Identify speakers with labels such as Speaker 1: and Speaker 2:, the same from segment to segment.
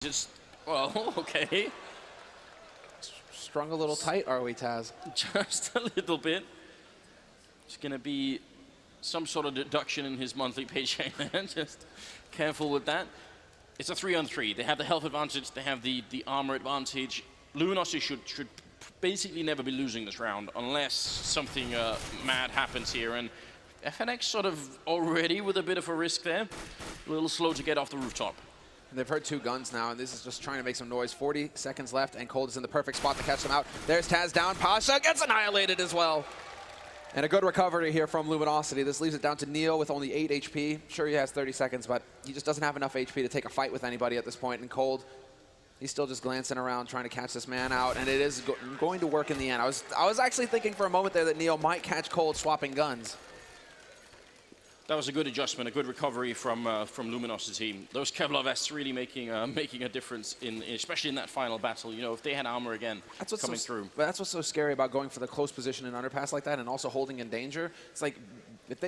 Speaker 1: Just, well, okay.
Speaker 2: Strung a little tight, are we, Taz?
Speaker 1: Just a little bit. It's going to be some sort of deduction in his monthly paycheck there. Just careful with that. It's a 3-on-3. They have the health advantage. They have the armor advantage. Luminosity should basically never be losing this round unless something mad happens here. And FNX sort of already with a bit of a risk there. A little slow to get off the rooftop.
Speaker 2: And they've heard 2 guns now, and this is just trying to make some noise. 40 seconds left, and Cold is in the perfect spot to catch them out. There's Taz down. Pasha gets annihilated as well. And a good recovery here from Luminosity. This leaves it down to Neo with only 8 HP. Sure, he has 30 seconds, but he just doesn't have enough HP to take a fight with anybody at this point. And Cold, he's still just glancing around trying to catch this man out, and it is going to work in the end. I was actually thinking for a moment there that Neo might catch Cold swapping guns.
Speaker 1: That was a good adjustment, a good recovery from Luminosity. Those Kevlar vests really making a difference, especially in that final battle. You know, if they had armor again coming through.
Speaker 2: But that's what's so scary about going for the close position in underpass like that, and also holding in danger. It's like,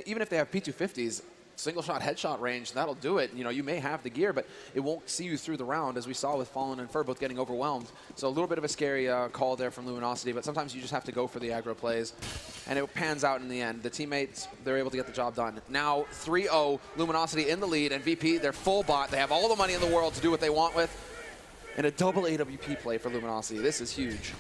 Speaker 2: even if they have P250s, single shot, headshot range, that'll do it. You know, you may have the gear, but it won't see you through the round, as we saw with Fallen and Fur both getting overwhelmed. So a little bit of a scary call there from Luminosity, but sometimes you just have to go for the aggro plays. And it pans out in the end. The teammates, they're able to get the job done. Now 3-0, Luminosity in the lead, and VP, they're full bot. They have all the money in the world to do what they want with. And a double AWP play for Luminosity. This is huge.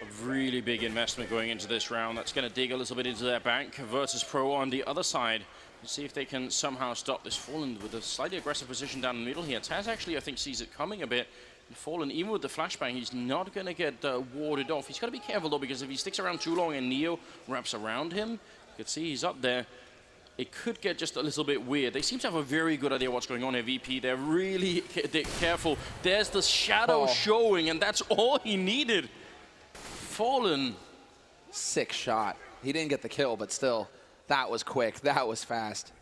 Speaker 1: A really big investment going into this round. That's going to dig a little bit into their bank. Virtus Pro on the other side. See if they can somehow stop this Fallen with a slightly aggressive position down the middle here. Taz actually, I think, sees it coming a bit. And Fallen, even with the flashbang, he's not going to get warded off. He's got to be careful, though, because if he sticks around too long and Neo wraps around him, you can see he's up there. It could get just a little bit weird. They seem to have a very good idea what's going on here, VP. They're really careful. There's the shadow showing, and that's all he needed. Fallen.
Speaker 2: Sick shot. He didn't get the kill, but still. That was quick. That was fast.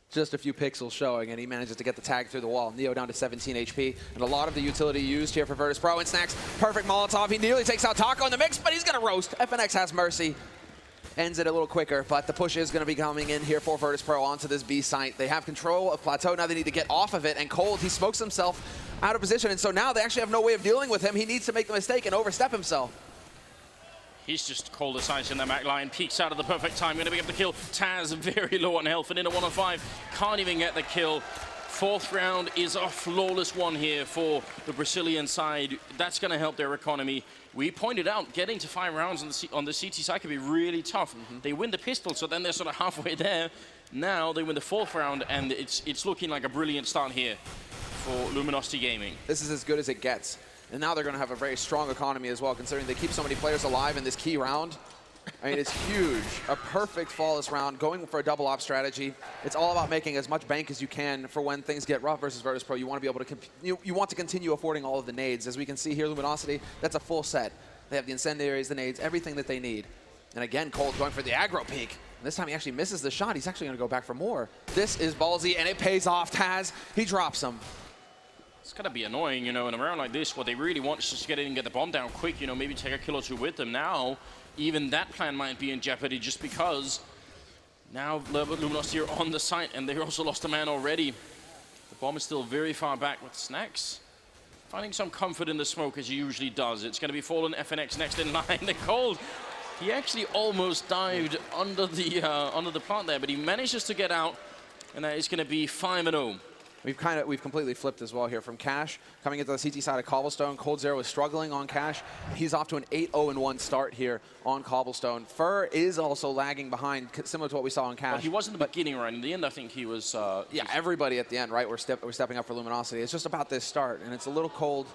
Speaker 2: Just a few pixels showing, and he manages to get the tag through the wall. Neo down to 17 HP, and a lot of the utility used here for Virtus Pro. And Snacks, perfect Molotov. He nearly takes out Taco in the mix, but he's going to roast. FNX has mercy. Ends it a little quicker, but the push is going to be coming in here for Virtus Pro onto this B site. They have control of Plateau. Now they need to get off of it, and Cold, he smokes himself out of position, and so now they actually have no way of dealing with him. He needs to make the mistake and overstep himself.
Speaker 1: He's just cold as ice in the back line. Peeks out at the perfect time. Going to pick up the kill. Taz very low on health and in a 1-on-5. Can't even get the kill. 4th round is a flawless one here for the Brazilian side. That's going to help their economy. We pointed out getting to 5 rounds on the CT side could be really tough. They win the pistol, so then they're sort of halfway there. Now they win the 4th round, and it's looking like a brilliant start here for Luminosity Gaming.
Speaker 2: This is as good as it gets. And now they're going to have a very strong economy as well, considering they keep so many players alive in this key round. I mean, it's huge. A perfect flawless round, going for a double op strategy. It's all about making as much bank as you can for when things get rough versus Virtus Pro. You want to be able to you want to continue affording all of the nades. As we can see here, Luminosity, that's a full set. They have the incendiaries, the nades, everything that they need. And again, Cold going for the aggro peek. And this time he actually misses the shot. He's actually going to go back for more. This is ballsy, and it pays off. Taz, he drops him.
Speaker 1: It's going to be annoying, you know, in a round like this, what they really want is just to get in and get the bomb down quick, you know, maybe take a kill or 2 with them. Now, even that plan might be in jeopardy just because now Luminosity are on the site, and they also lost a man already. The bomb is still very far back with Snacks. Finding some comfort in the smoke, as he usually does. It's going to be Fallen FNX next in line. The Cold, he actually almost dived under the plant there, but he manages to get out, and that is going to be 5-0.
Speaker 2: We've completely flipped as well here from Cash coming into the CT side of Cobblestone. Cold Zero is struggling on Cash. He's off to an 8-0-1 start here on Cobblestone. Fur is also lagging behind, similar to what we saw on Cash.
Speaker 1: Well, he was in the beginning, right? In the end, I think he was.
Speaker 2: Yeah, everybody at the end, right? We're stepping up for Luminosity. It's just about this start, and it's a little cold.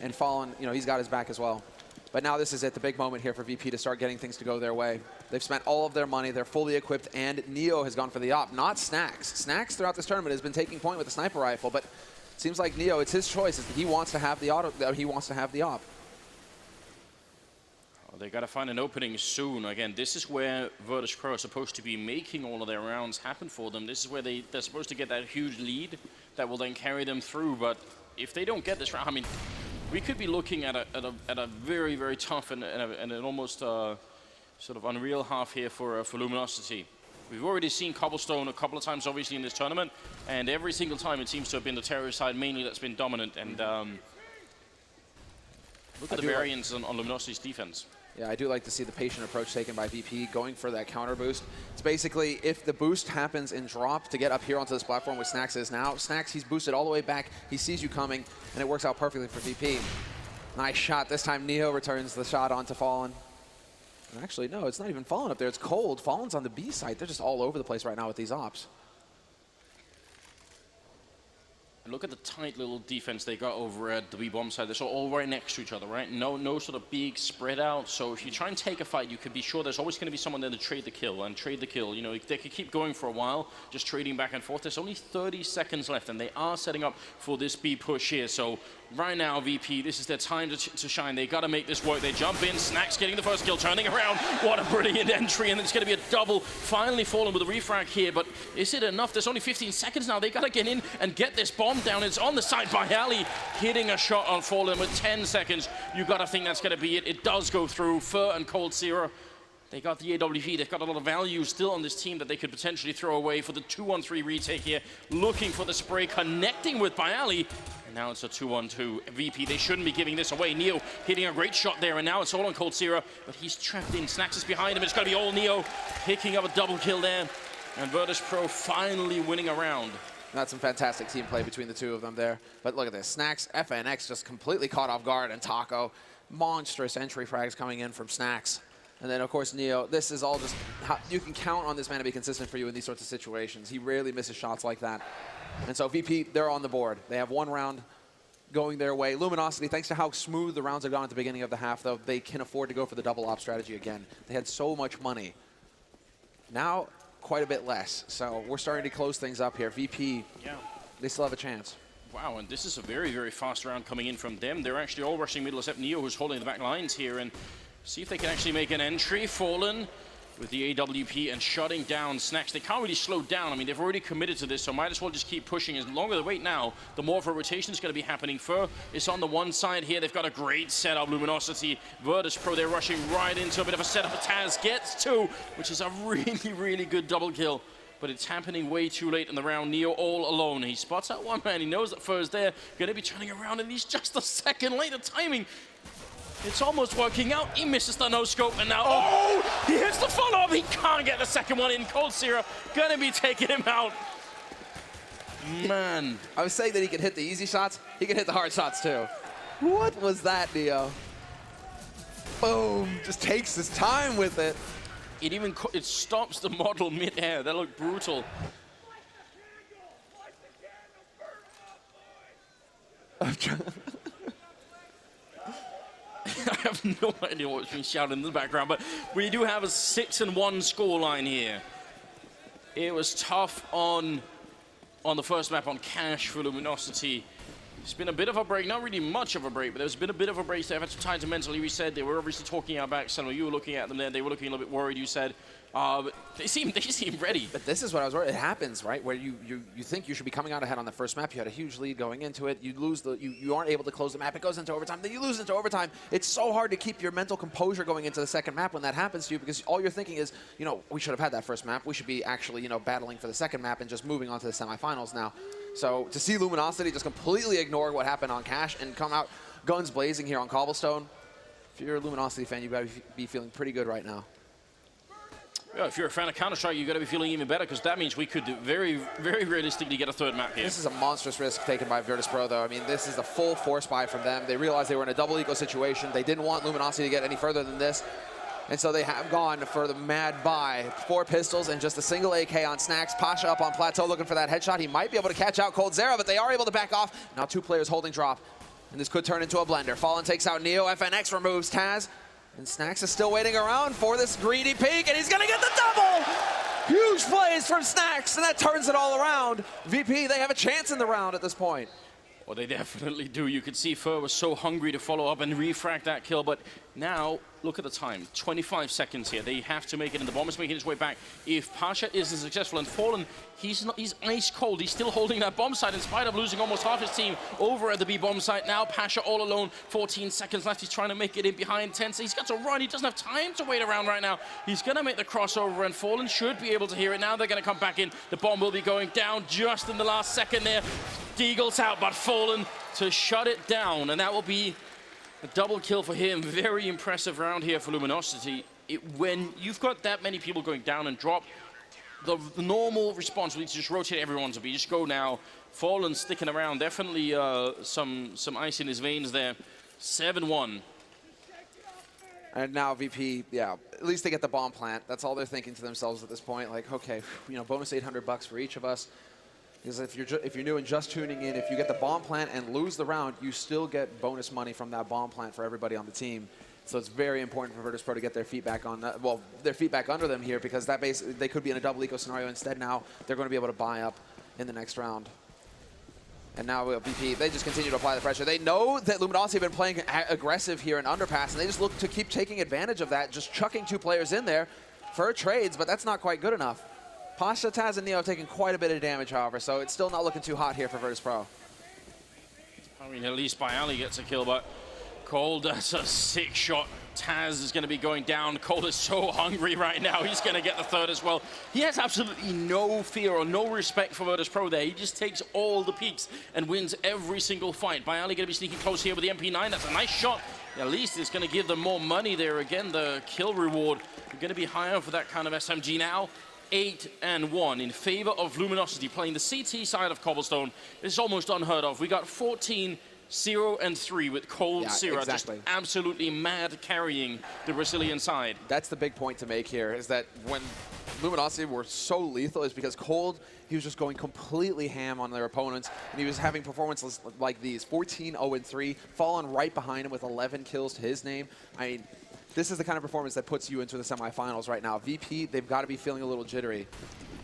Speaker 2: And Fallen, you know, he's got his back as well. But now this is it, the big moment here for VP to start getting things to go their way. They've spent all of their money, they're fully equipped, and Neo has gone for the op, not Snacks. Snacks throughout this tournament has been taking point with the sniper rifle, but it seems like Neo, it's his choice. He wants to have the op.
Speaker 1: Well, they got to find an opening soon. Again, this is where Virtus Pro are supposed to be making all of their rounds happen for them. This is where they're supposed to get that huge lead that will then carry them through, but if they don't get this round, I mean, we could be looking at a very, very tough and an almost sort of unreal half here for Luminosity. We've already seen Cobblestone a couple of times, obviously, in this tournament, and every single time it seems to have been the terrorist side mainly that's been dominant. And look at the variance on Luminosity's defense.
Speaker 2: Yeah, I do like to see the patient approach taken by VP, going for that counter boost. It's basically, if the boost happens in drop to get up here onto this platform where Snax is now, Snax, he's boosted all the way back, he sees you coming, and it works out perfectly for VP. Nice shot. This time Neo returns the shot onto Fallen. And actually, no, it's not even Fallen up there. It's Cold. Fallen's on the B side. They're just all over the place right now with these ops.
Speaker 1: And look at the tight little defense they got over at the B-bomb side. They're all right next to each other, right? No sort of big spread out. So if you try and take a fight, you can be sure there's always going to be someone there to trade the kill and trade the kill. You know, they could keep going for a while, just trading back and forth. There's only 30 seconds left, and they are setting up for this B push here. So right now, VP, this is their time to shine. They got to make this work. They jump in. Snax getting the first kill, turning around. What a brilliant entry, and it's going to be a double. Finally Fallen with a refrag here, but is it enough? There's only 15 seconds now. They got to get in and get this bomb down. It's on the side by Ali, hitting a shot on Fallen with 10 seconds. You got to think that's going to be it. It does go through. Fur and Cold Zero. They got the AWP. They've got a lot of value still on this team that they could potentially throw away for the 2-1-3 retake here. Looking for the spray, connecting with Bayali. And now it's a 2-1-2. VP, they shouldn't be giving this away. Neo hitting a great shot there, and now it's all on Cold Zero, but he's trapped in. Snax is behind him. It's going to be all Neo picking up a double kill there. And Virtus Pro finally winning a round.
Speaker 2: That's some fantastic team play between the two of them there. But look at this. Snax, FNX just completely caught off guard, and Taco. Monstrous entry frags coming in from Snax. And then, of course, Neo. This is all just how you can count on this man to be consistent for you in these sorts of situations. He rarely misses shots like that. And so VP, they're on the board. They have one round going their way. Luminosity, thanks to how smooth the rounds have gone at the beginning of the half, though, they can afford to go for the double op strategy again. They had so much money. Now, quite a bit less. So we're starting to close things up here. VP,
Speaker 1: yeah,
Speaker 2: they still have a chance.
Speaker 1: Wow, and this is a very, very fast round coming in from them. They're actually all rushing middle, except Neo, who's holding the back lines here. And see if they can actually make an entry. Fallen with the AWP and shutting down Snax. They can't really slow down. I mean, they've already committed to this, so might as well just keep pushing. As longer they wait now, the more of a rotation is going to be happening. Fur is on the one side here. They've got a great setup. Luminosity, Virtus Pro, they're rushing right into a bit of a setup. Taz gets two, which is a really, really good double kill. But it's happening way too late in the round. Neo all alone. He spots out one man. He knows that Fur's there. Going to be turning around, and he's just a second later. Timing. It's almost working out. He misses the no-scope, and now, oh! He hits the follow-up. He can't get the second one in. Cold Zero gonna be taking him out. Man.
Speaker 2: I was saying that he could hit the easy shots. He can hit the hard shots, too. What was that, Neo? Boom. Just takes his time with it.
Speaker 1: It stops the model mid-air. That looked brutal. I have no idea what's been shouted in the background, but we do have a 6-1 scoreline here. It was tough on the first map on Cash for Luminosity. It's been a bit of a break, not really much of a break, but there's been a bit of a break. They've had some time to mentally reset. They were obviously talking out back. Some of you were looking at them there. They were looking a little bit worried, you said. But they seem ready.
Speaker 2: But this is what I was worried. It happens, right? Where you think you should be coming out ahead on the first map. You had a huge lead going into it. You lose you aren't able to close the map. It goes into overtime. Then you lose into overtime. It's so hard to keep your mental composure going into the second map when that happens to you, because all you're thinking is, you know, we should have had that first map. We should be actually, you know, battling for the second map and just moving on to the semifinals now. So to see Luminosity just completely ignore what happened on Cash and come out guns blazing here on Cobblestone, if you're a Luminosity fan, you've got to be feeling pretty good right now.
Speaker 1: Yeah, if you're a fan of Counter-Strike, you've got to be feeling even better, because that means we could very, very realistically get a third map here.
Speaker 2: This is a monstrous risk taken by Virtus Pro, though. I mean, this is a full force buy from them. They realized they were in a double eco situation. They didn't want Luminosity to get any further than this. And so they have gone for the mad buy. 4 pistols and just a single AK on Snax. Pasha up on plateau looking for that headshot. He might be able to catch out Cold Zero, but they are able to back off. Now 2 players holding drop. And this could turn into a blender. Fallen takes out Neo. FNX removes Taz. And Snax is still waiting around for this greedy peek, and he's going to get the double! Huge plays from Snax, and that turns it all around. VP, they have a chance in the round at this point.
Speaker 1: Well, they definitely do. You could see Fur was so hungry to follow up and refrag that kill, but now, look at the time. 25 seconds here. They have to make it, and the bomb is making its way back. If Pasha isn't successful, and Fallen, he's ice cold. He's still holding that bomb site in spite of losing almost half his team over at the B bomb site. Now Pasha all alone, 14 seconds left. He's trying to make it in behind 10. So he's got to run. He doesn't have time to wait around right now. He's going to make the crossover, and Fallen should be able to hear it. Now they're going to come back in. The bomb will be going down just in the last second there. Deagle's out, but Fallen to shut it down, and that will be a double kill for him. Very impressive round here for Luminosity. When you've got that many people going down and drop, the normal response will be to just rotate everyone to be. Just go now. Fallen sticking around. Definitely some ice in his veins there. 7-1.
Speaker 2: And now VP, yeah, at least they get the bomb plant. That's all they're thinking to themselves at this point. Like, okay, you know, bonus $800 for each of us. Because if you're new and just tuning in, if you get the bomb plant and lose the round, you still get bonus money from that bomb plant for everybody on the team. So it's very important for Virtus Pro to get their feet back on, well, their feet back under them here, because that they could be in a double eco scenario. Instead, now they're going to be able to buy up in the next round. And now VP, they just continue to apply the pressure. They know that Luminosity have been playing aggressive here in Underpass, and they just look to keep taking advantage of that, just chucking 2 players in there for trades, but that's not quite good enough. Pasha, Taz, and Neo have taken quite a bit of damage, however, so it's still not looking too hot here for Virtus Pro.
Speaker 1: I mean, at least Bialy gets a kill, but Cold, that's a sick shot. Taz is going to be going down. Cold is so hungry right now. He's going to get the third as well. He has absolutely no fear or no respect for Virtus Pro there. He just takes all the peaks and wins every single fight. Bialy going to be sneaking close here with the MP9. That's a nice shot. At least it's going to give them more money there. Again, the kill reward going to be higher for that kind of SMG now. 8-1 in favor of Luminosity, playing the CT side of Cobblestone. This is almost unheard of. We got 14-0-3 with Cold Sierra, exactly. Just absolutely mad carrying the Brazilian side.
Speaker 2: That's the big point to make here, is that when Luminosity were so lethal is because Cold, he was just going completely ham on their opponents, and he was having performances like these. 14-0-3, falling right behind him with 11 kills to his name. I mean, this is the kind of performance that puts you into the semifinals right now. VP, they've got to be feeling a little jittery.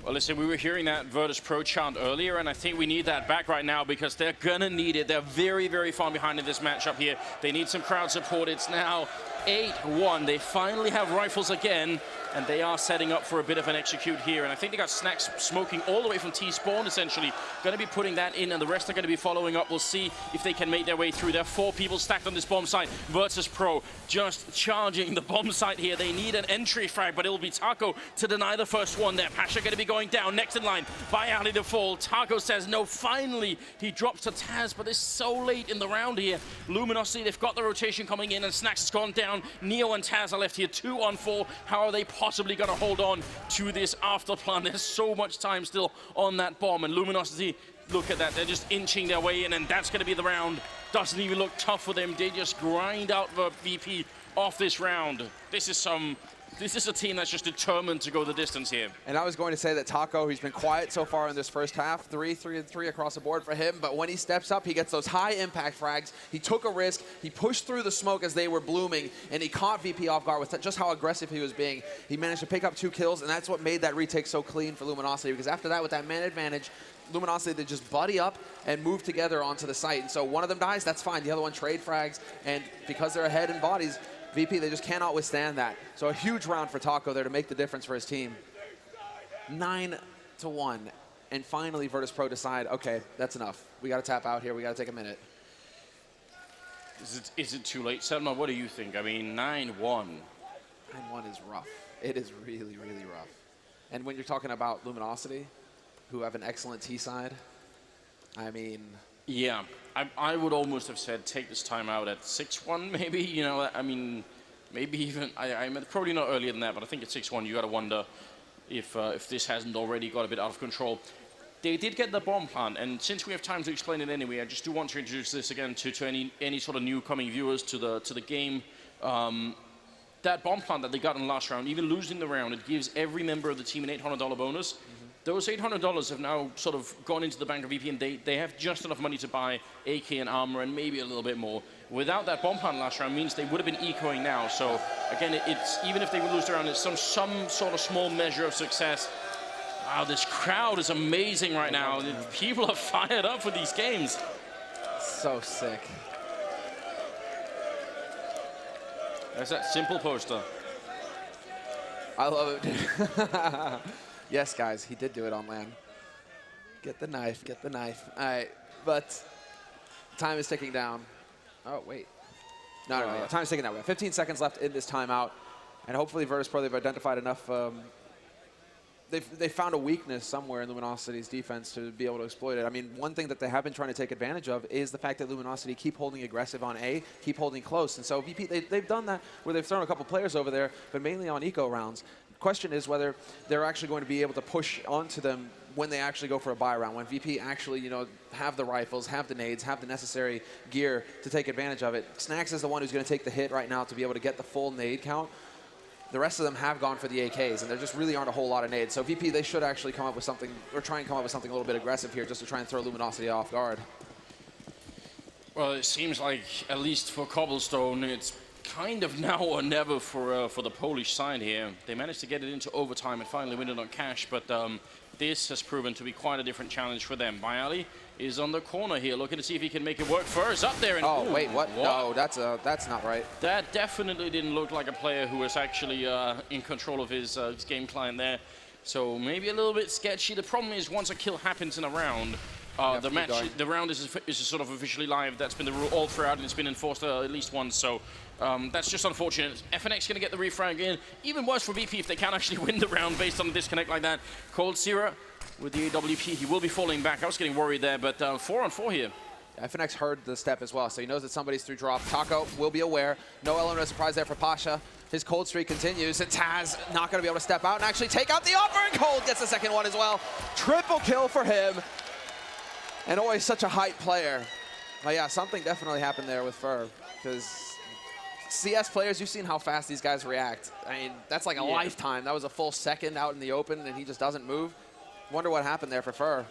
Speaker 1: Well, listen, we were hearing that Virtus Pro chant earlier, and I think we need that back right now because they're going to need it. They're very, very far behind in this matchup here. They need some crowd support. It's now 8-1. They finally have rifles again, and they are setting up for a bit of an execute here. And I think they got Snacks smoking all the way from T-spawn, essentially. Going to be putting that in, and the rest are going to be following up. We'll see if they can make their way through. There are 4 people stacked on this bomb site. Virtus Pro just charging the bomb site here. They need an entry frag, but it will be Taco to deny the first one there. Pasha going to be going down. Next in line, Bialy to fall. Taco says no. Finally, he drops to Taz, but it's so late in the round here. Luminosity, they've got the rotation coming in, and Snacks has gone down. Neo and Taz are left here 2-on-4. How are they possibly going to hold on to this after plan? There's so much time still on that bomb, and Luminosity, look at that. They're just inching their way in, and that's going to be the round. Doesn't even look tough for them. They just grind out the VP off this round. This is a team that's just determined to go the distance here.
Speaker 2: And I was going to say that Taco, he's been quiet so far in this first half. 3-3-3 across the board for him. But when he steps up, he gets those high impact frags. He took a risk. He pushed through the smoke as they were blooming, and he caught VP off guard with just how aggressive he was being. He managed to pick up 2 kills, and that's what made that retake so clean for Luminosity, because after that, with that man advantage, Luminosity, they just buddy up and move together onto the site. And so one of them dies, that's fine. The other one trade frags, and because they're ahead in bodies, VP, they just cannot withstand that. So a huge round for Taco there to make the difference for his team. 9-1. And finally, Virtus Pro decide, okay, that's enough. We got to tap out here. We got to take a minute.
Speaker 1: Is it too late? Selma, what do you think? I mean, 9-1.
Speaker 2: 9-1 is rough. It is really, really rough. And when you're talking about Luminosity, who have an excellent T side, I mean...
Speaker 1: Yeah, I would almost have said take this time out at 6-1 maybe, you know, I mean, maybe even, I'm probably not earlier than that, but I think at 6-1 you got to wonder if this hasn't already got a bit out of control. They did get the bomb plant, and since we have time to explain it anyway, I just do want to introduce this again to any sort of new coming viewers to the game. That bomb plant that they got in the last round, even losing the round, it gives every member of the team an $800 bonus. Those $800 have now sort of gone into the bank of VP, and they have just enough money to buy AK and armor and maybe a little bit more. Without that bomb plant last round means they would have been ecoing now. So again, it's even if they would lose the round, it's some sort of small measure of success. Wow, this crowd is amazing right now. People are fired up for these games.
Speaker 2: So sick.
Speaker 1: There's that simple poster.
Speaker 2: I love it. Yes, guys, he did do it on land. Get the knife, get the knife. All right, but time is ticking down. Oh, wait. No, yeah, time is ticking down. We have 15 seconds left in this timeout, and hopefully Virtus.pro, they've identified enough. They found a weakness somewhere in Luminosity's defense to be able to exploit it. I mean, one thing that they have been trying to take advantage of is the fact that Luminosity keep holding aggressive on A, keep holding close. And so VP, they've done that where they've thrown a couple players over there, but mainly on eco rounds. The question is whether they're actually going to be able to push onto them when they actually go for a buy round, when VP actually, you know, have the rifles, have the nades, have the necessary gear to take advantage of it. Snacks is the one who's going to take the hit right now to be able to get the full nade count. The rest of them have gone for the AKs, and there just really aren't a whole lot of nades. So VP, they should actually come up with something, or try and come up with something a little bit aggressive here just to try and throw Luminosity off guard.
Speaker 1: Well, it seems like, at least for Cobblestone, it's kind of now or never for the Polish side here. They managed to get it into overtime and finally win it on cash, but this has proven to be quite a different challenge for them. Bayali is on the corner here, looking to see if he can make it work first. Up there and
Speaker 2: oh, wait, what? No, that's not right.
Speaker 1: That definitely didn't look like a player who was actually in control of his game client there. So maybe a little bit sketchy. The problem is once a kill happens in a round, the round is sort of officially live. That's been the rule all throughout, and it's been enforced at least once. So that's just unfortunate. FNX going to get the refrag in. Even worse for VP if they can't actually win the round based on a disconnect like that. Cold Sierra with the AWP, he will be falling back. I was getting worried there, but 4-on-4 here.
Speaker 2: FNX heard the step as well, so he knows that somebody's through drop. Taco will be aware. No element of surprise there for Pasha. His cold streak continues, and Taz not going to be able to step out and actually take out the offer, and Cold gets the second one as well. Triple kill for him, and always such a hype player. But yeah, something definitely happened there with Fur, because CS players, you've seen how fast these guys react. I mean, that's like a lifetime. That was a full second out in the open, and he just doesn't move. Wonder what happened there for Fur.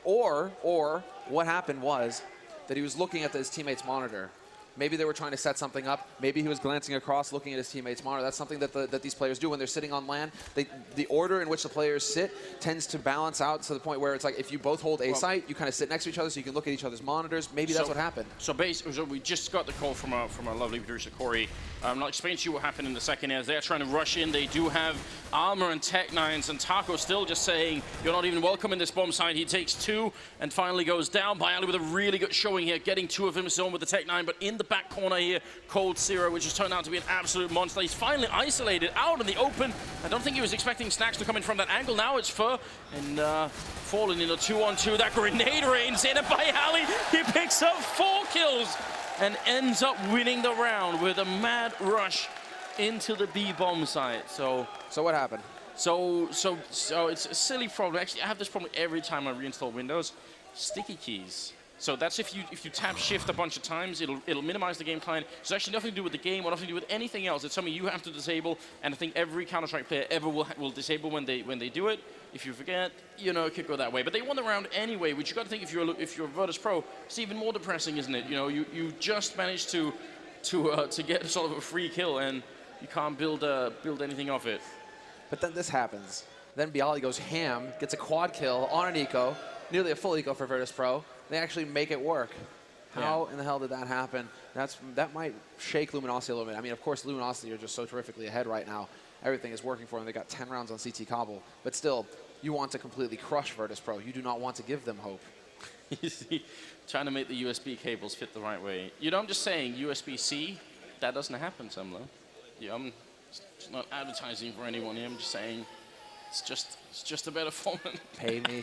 Speaker 2: Or what happened was that he was looking at his teammate's monitor. Maybe they were trying to set something up. Maybe he was glancing across, looking at his teammate's monitor. That's something that these players do when they're sitting on LAN. The order in which the players sit tends to balance out to the point where it's like if you both hold A site, you kind of sit next to each other so you can look at each other's monitors. Maybe that's what happened.
Speaker 1: So we just got the call from our lovely producer, Corey. I'll explain to you what happened in the second as they're trying to rush in. They do have armor and tech nines, and Taco still just saying, you're not even welcome in this bomb site. He takes two and finally goes down. Bayali with a really good showing here, getting two of him zone with the tech nine, but in the back corner here, Cold Zero, which has turned out to be an absolute monster. He's finally isolated out in the open. I don't think he was expecting Snacks to come in from that angle. Now it's Fur, and falling in a 2-on-2. That grenade rains in, and Bayali, he picks up 4 kills and ends up winning the round with a mad rush into the B bomb site. So
Speaker 2: what happened?
Speaker 1: So it's a silly problem. Actually, I have this problem every time I reinstall Windows. Sticky keys. So that's if you tap shift a bunch of times, it'll minimize the game client. It's actually nothing to do with the game or nothing to do with anything else. It's something you have to disable, and I think every Counter-Strike player ever will disable when they do it. If you forget, you know, it could go that way. But they won the round anyway, which you got to think if you're Virtus.pro, it's even more depressing, isn't it? You know, you just managed to get sort of a free kill, and you can't build anything off it.
Speaker 2: But then this happens. Then Bayali goes ham, gets a quad kill on an eco, nearly a full eco for Virtus.pro. They actually make it work. How in the hell did that happen? That might shake Luminosity a little bit. I mean, of course, Luminosity are just so terrifically ahead right now. Everything is working for them. They got 10 rounds on CT Cobble. But still, you want to completely crush Virtus.pro. You do not want to give them hope.
Speaker 1: You see, trying to make the USB cables fit the right way. You know, I'm just saying, USB-C, that doesn't happen, Semlo. Yeah, I'm not advertising for anyone here. I'm just saying, it's just a better format.
Speaker 2: Pay me.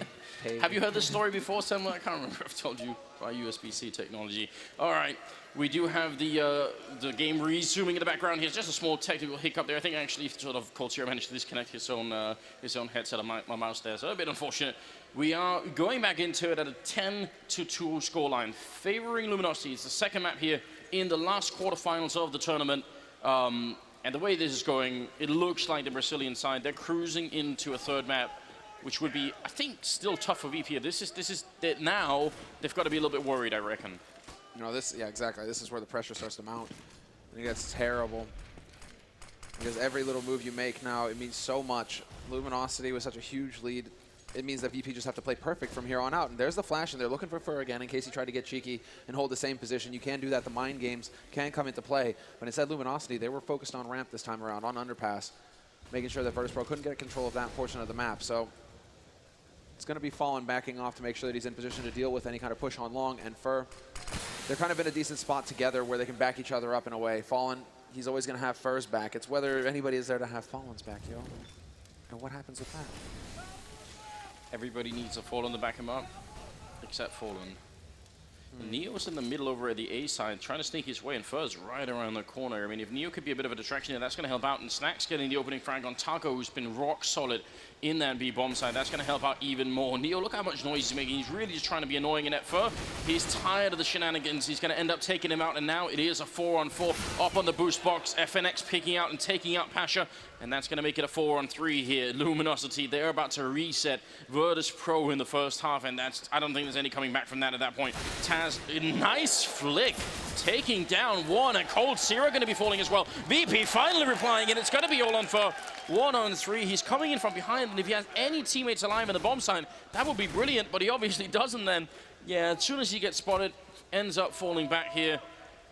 Speaker 1: Have you heard this story before, Semlo? I can't remember if I've told you about USB-C technology. All right, we do have the game resuming in the background here. Just a small technical hiccup there. I think actually sort of Cold Zero managed to disconnect his own headset on my mouse there, so a bit unfortunate. We are going back into it at a 10-2 scoreline, favoring Luminosity. It's the second map here in the last quarterfinals of the tournament. And the way this is going, it looks like the Brazilian side, they're cruising into a third map, which would be, I think, still tough for VP. Now, they've got to be a little bit worried, I reckon.
Speaker 2: You know, yeah, exactly. This is where the pressure starts to mount. I think that's terrible. Because every little move you make now, it means so much. Luminosity with such a huge lead it means that VP just have to play perfect from here on out. And there's the flash, and they're looking for Fur again in case he tried to get cheeky and hold the same position. You can do that. The mind games can come into play. But instead, Luminosity, they were focused on ramp this time around, on underpass, making sure that Virtus Pro couldn't get control of that portion of the map. So it's going to be Fallen backing off to make sure that he's in position to deal with any kind of push on long. And Fur, they're kind of in a decent spot together where they can back each other up in a way. Fallen, he's always going to have Fur's back. It's whether anybody is there to have Fallen's back, yo. And what happens with that?
Speaker 1: Everybody needs a Fallen to back him up, except Fallen. Neo's in the middle over at the A side, trying to sneak his way, and Fur's right around the corner. I mean, if Neo could be a bit of a distraction here, that's going to help out. And Snack's getting the opening frag on Taco, who's been rock solid in that B bomb side. That's going to help out even more. Neo, look how much noise he's making. He's really just trying to be annoying in that Fur. He's tired of the shenanigans. He's going to end up taking him out, and now it is a 4-on-4 up on the boost box. FNX picking out and taking out Pasha, and that's going to make it a 4-on-3 here. Luminosity, they're about to reset Virtus Pro in the first half, and that's, I don't think there's any coming back from that at that point. Taz, nice flick, taking down one, and Cold Zero going to be falling as well. VP finally replying, and it's going to be all on Fur. 1-on-3, he's coming in from behind, and if he has any teammates alive in the bomb sign, that would be brilliant, but he obviously doesn't then. Yeah, as soon as he gets spotted, ends up falling back here.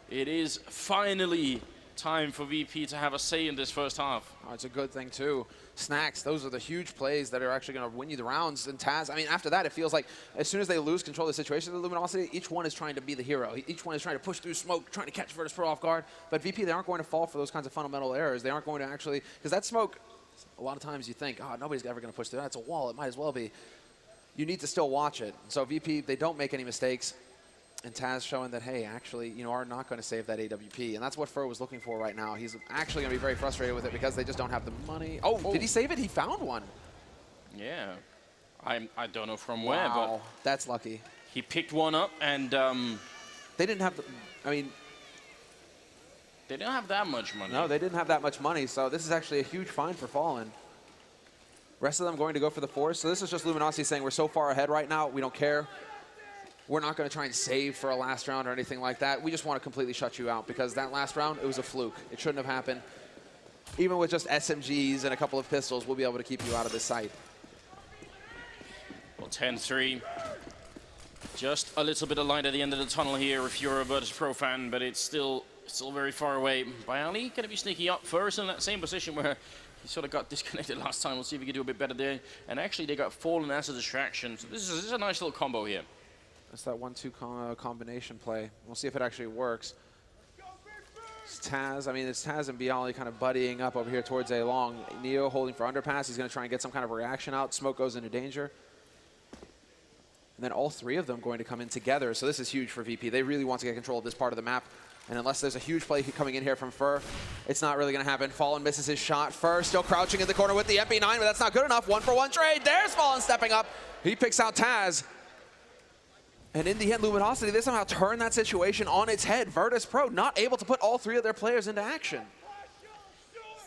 Speaker 1: It is finally time for VP to have a say in this first half.
Speaker 2: Oh, it's a good thing, too. Snacks, those are the huge plays that are actually going to win you the rounds. And Taz, I mean, after that, it feels like as soon as they lose control of the situation, the Luminosity, each one is trying to be the hero. Each one is trying to push through smoke, trying to catch Virtus Pro off guard. But VP, they aren't going to fall for those kinds of fundamental errors. They aren't going to actually, because that smoke, a lot of times you think, oh, nobody's ever going to push through that. It's a wall. It might as well be. You need to still watch it. So VP, they don't make any mistakes. And Taz showing that, hey, actually, you know, are not going to save that AWP. And that's what Fur was looking for right now. He's actually going to be very frustrated with it because they just don't have the money. Oh, did he save it? He found one.
Speaker 1: Yeah. I don't know from where, but
Speaker 2: that's lucky.
Speaker 1: He picked one up, and
Speaker 2: they didn't have the, I mean,
Speaker 1: they didn't have that much money.
Speaker 2: No, they didn't have that much money. So this is actually a huge find for Fallen. Rest of them going to go for the force. So this is just Luminosity saying we're so far ahead right now, we don't care. We're not going to try and save for a last round or anything like that. We just want to completely shut you out because that last round, it was a fluke. It shouldn't have happened. Even with just SMGs and a couple of pistols, we'll be able to keep you out of this site.
Speaker 1: Well, 10-3. Just a little bit of light at the end of the tunnel here if you're a Virtus Pro fan, but it's still very far away. Bialy going to be sneaking up first in that same position where he sort of got disconnected last time. We'll see if he can do a bit better there. And actually, they got Fallen as a distraction. So this is a nice little combo here.
Speaker 2: That's that 1-2 combination play. We'll see if it actually works. It's Taz. I mean, it's Taz and Bialy kind of buddying up over here towards A long. Neo holding for underpass. He's going to try and get some kind of reaction out. Smoke goes into danger. And then all three of them going to come in together. So this is huge for VP. They really want to get control of this part of the map. And unless there's a huge play coming in here from Fur, it's not really going to happen. Fallen misses his shot. Fur still crouching in the corner with the MP9, but that's not good enough. 1-for-1 trade. There's Fallen stepping up. He picks out Taz. And in the end, Luminosity, they somehow turn that situation on its head. Virtus Pro not able to put all three of their players into action.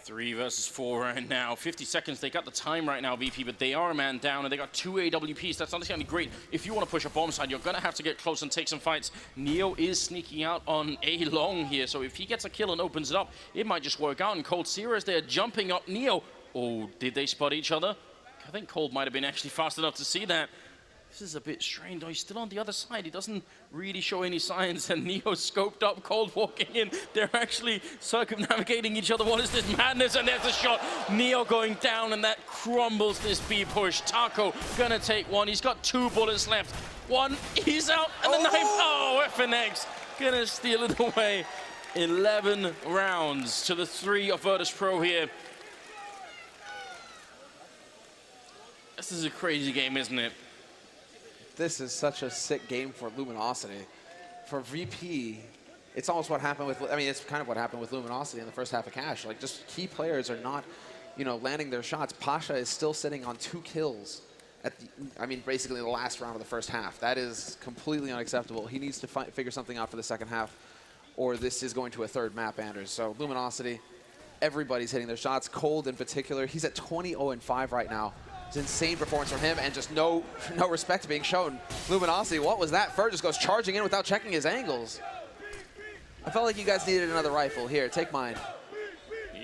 Speaker 1: 3 versus 4 right now. 50 seconds. They got the time right now, VP, but they are a man down, and they got 2 AWPs. That's not going to be great. If you want to push a bomb side, you're going to have to get close and take some fights. Neo is sneaking out on A long here, so if he gets a kill and opens it up, it might just work out. And Cold Zero is there jumping up Neo. Oh, did they spot each other? I think Cold might have been actually fast enough to see that. This is a bit strange, though. He's still on the other side. He doesn't really show any signs, and Neo scoped up, Cold walking in. They're actually circumnavigating each other. What is this madness? And there's a shot. Neo going down, and that crumbles this B push. Taco gonna take one. He's got 2 bullets left. One, he's out, and the knife. Oh, FNX gonna steal it away. 11 rounds to the 3 of Virtus Pro here. This is a crazy game, isn't it?
Speaker 2: This is such a sick game for Luminosity. For VP, it's almost what happened with, I mean, it's kind of what happened with Luminosity in the first half of Cash. Like, just key players are not, you know, landing their shots. Pasha is still sitting on 2 kills at the, I mean, basically the last round of the first half. That is completely unacceptable. He needs to figure something out for the second half, or this is going to a third map, Anders. So Luminosity, everybody's hitting their shots. Cold in particular, he's at 20-0-5 right now. It's an insane performance from him, and just no respect being shown. Luminosity, what was that? Fur just goes charging in without checking his angles. I felt like you guys needed another rifle. Here, take mine.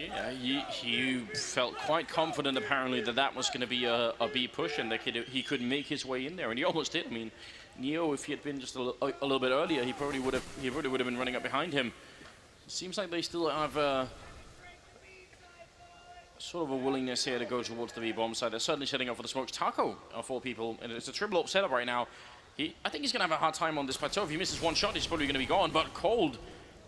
Speaker 1: Yeah, he felt quite confident apparently that that was going to be a B push and that he could make his way in there, and he almost did. I mean, Neo, if he had been just a little bit earlier, he probably would have been running up behind him. It seems like they still have sort of a willingness here to go towards the B bomb side. They're certainly setting up for the smokes. Taco of all people, and it's a triple up setup right now. I think he's going to have a hard time on this plateau. If he misses one shot, he's probably going to be gone. But Cold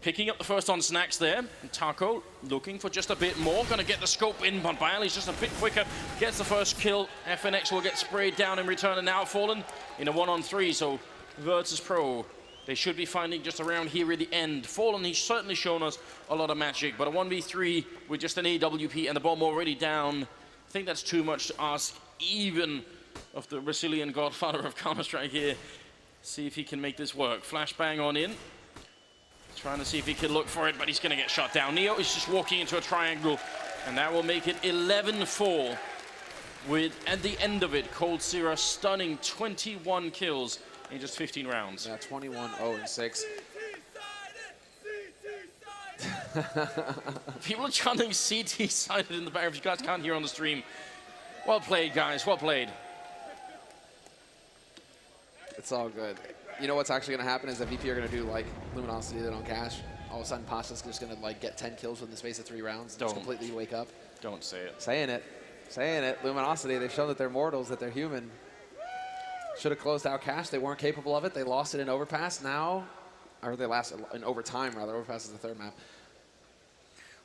Speaker 1: picking up the first on Snacks there. And Taco looking for just a bit more. Going to get the scope in, but Bialy's just a bit quicker. Gets the first kill. FNX will get sprayed down in return, and now Fallen in a 1-on-3. So Virtus Pro, they should be finding just around here at the end. Fallen, he's certainly shown us a lot of magic, but a 1v3 with just an AWP and the bomb already down, I think that's too much to ask even of the Brazilian godfather of Counter-Strike here. See if he can make this work. Flashbang on in. Trying to see if he can look for it, but he's going to get shot down. Neo is just walking into a triangle, and that will make it 11-4. With, at the end of it, Cold Zero stunning 21 kills in just 15 rounds.
Speaker 2: Yeah, 21-0-6.
Speaker 1: People are chanting CT sided in the back. If you guys can't hear on the stream. Well played, guys. Well played.
Speaker 2: It's all good. You know what's actually going to happen is that VP are going to do like Luminosity did on Cash. All of a sudden, Pasha's just going to like get 10 kills within the space of 3 rounds. Just completely wake up.
Speaker 1: Don't say it.
Speaker 2: Saying it. Saying it. Luminosity, they've shown that they're mortals, that they're human. Should have closed out Cash. They weren't capable of it. They lost it in Overpass. Now, or they lost it in Overtime, rather. Overpass is the 3rd map.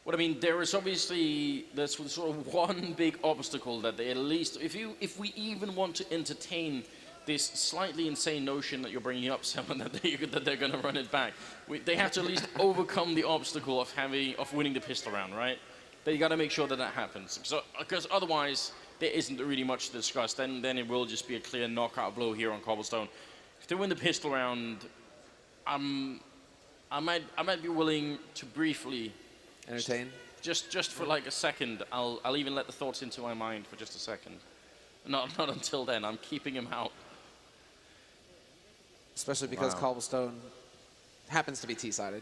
Speaker 1: Well, I mean, there is obviously there's sort of one big obstacle that they at least, if we even want to entertain this slightly insane notion that you're bringing up, someone that they're going to run it back, they have to at least overcome the obstacle of winning the pistol round, right? They got to make sure that that happens, so because otherwise there isn't really much to discuss. Then it will just be a clear knockout blow here on Cobblestone. If they win the pistol round, I might be willing to briefly
Speaker 2: entertain.
Speaker 1: Just for like a second. I'll even let the thoughts into my mind for just a second. Not until then. I'm keeping him out.
Speaker 2: Especially because Cobblestone happens to be T-sided.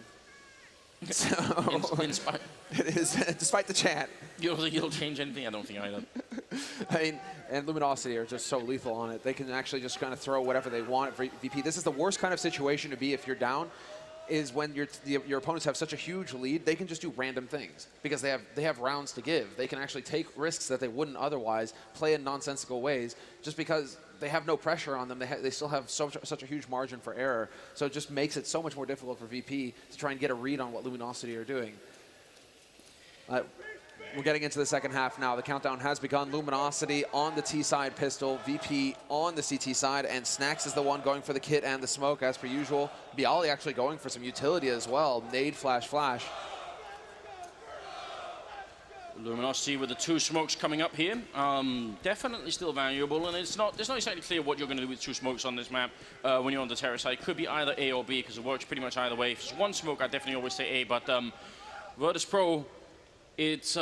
Speaker 2: So it is, despite the chant.
Speaker 1: You don't think it'll change anything? I don't think either.
Speaker 2: I mean, and Luminosity are just so lethal on it. They can actually just kind of throw whatever they want at VP. This is the worst kind of situation to be if you're down, is when your opponents have such a huge lead, they can just do random things because they have rounds to give. They can actually take risks that they wouldn't otherwise, play in nonsensical ways, just because they have no pressure on them. They still have such a huge margin for error. So it just makes it so much more difficult for VP to try and get a read on what Luminosity are doing. We're getting into the second half now. The countdown has begun. Luminosity on the T side pistol, VP on the CT side, and Snacks is the one going for the kit and the smoke as per usual. Bialy actually going for some utility as well. Nade, flash, flash.
Speaker 1: Luminosity with the 2 smokes coming up here. Definitely still valuable, and it's not exactly clear what you're going to do with 2 smokes on this map when you're on the terrace side. It could be either A or B because it works pretty much either way. If it's 1 smoke, I definitely always say A, but Virtus Pro, it's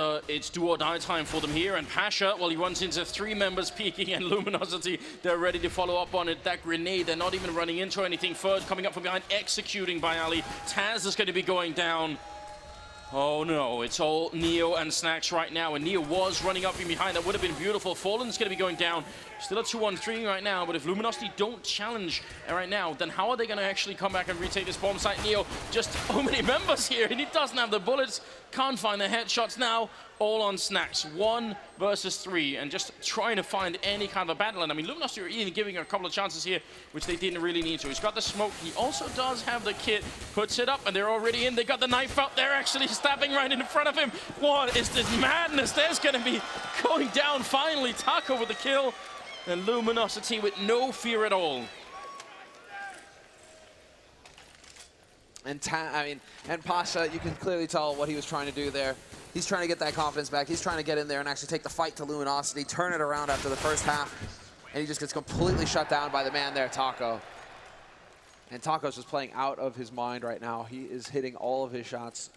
Speaker 1: do or die time for them here, and Pasha, well, he runs into 3 members peeking, and Luminosity, they're ready to follow up on it. That grenade, they're not even running into anything. Third coming up from behind, executing Bialy. Taz is going to be going down. Oh no, it's all Neo and Snacks right now, and Neo was running up in behind. That would have been beautiful. Fallen's going to be going down. Still a 2-on-3 right now, but if Luminosity don't challenge right now, then how are they going to actually come back and retake this bomb site? Neo, just so many members here, and he doesn't have the bullets. Can't find the headshots now. All on Snacks. 1 versus 3, and just trying to find any kind of battle. And I mean, Luminosity are even giving a couple of chances here, which they didn't really need to. He's got the smoke. He also does have the kit. Puts it up, and they're already in. They got the knife out. They're actually stabbing right in front of him. What is this madness? There's going to be going down finally. Taco with the kill, and Luminosity with no fear at all.
Speaker 2: And Pasha, you can clearly tell what he was trying to do there. He's trying to get that confidence back. He's trying to get in there and actually take the fight to Luminosity, turn it around after the first half, and he just gets completely shut down by the man there, Taco. And Taco's just playing out of his mind right now. He is hitting all of his shots.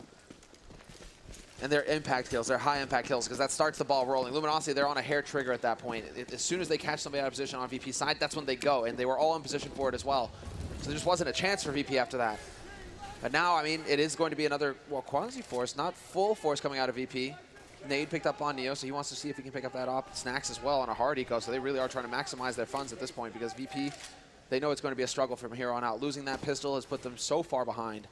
Speaker 2: And they're impact kills, they're high impact kills, because that starts the ball rolling. Luminosity, they're on a hair trigger at that point. As soon as they catch somebody out of position on VP's side, that's when they go, and they were all in position for it as well. So there just wasn't a chance for VP after that. But now, I mean, it is going to be another, well, quasi-force, not full force coming out of VP. Nade picked up on Neo, so he wants to see if he can pick up that op. Snacks as well on a hard eco, so they really are trying to maximize their funds at this point because VP, they know it's going to be a struggle from here on out. Losing that pistol has put them so far behind.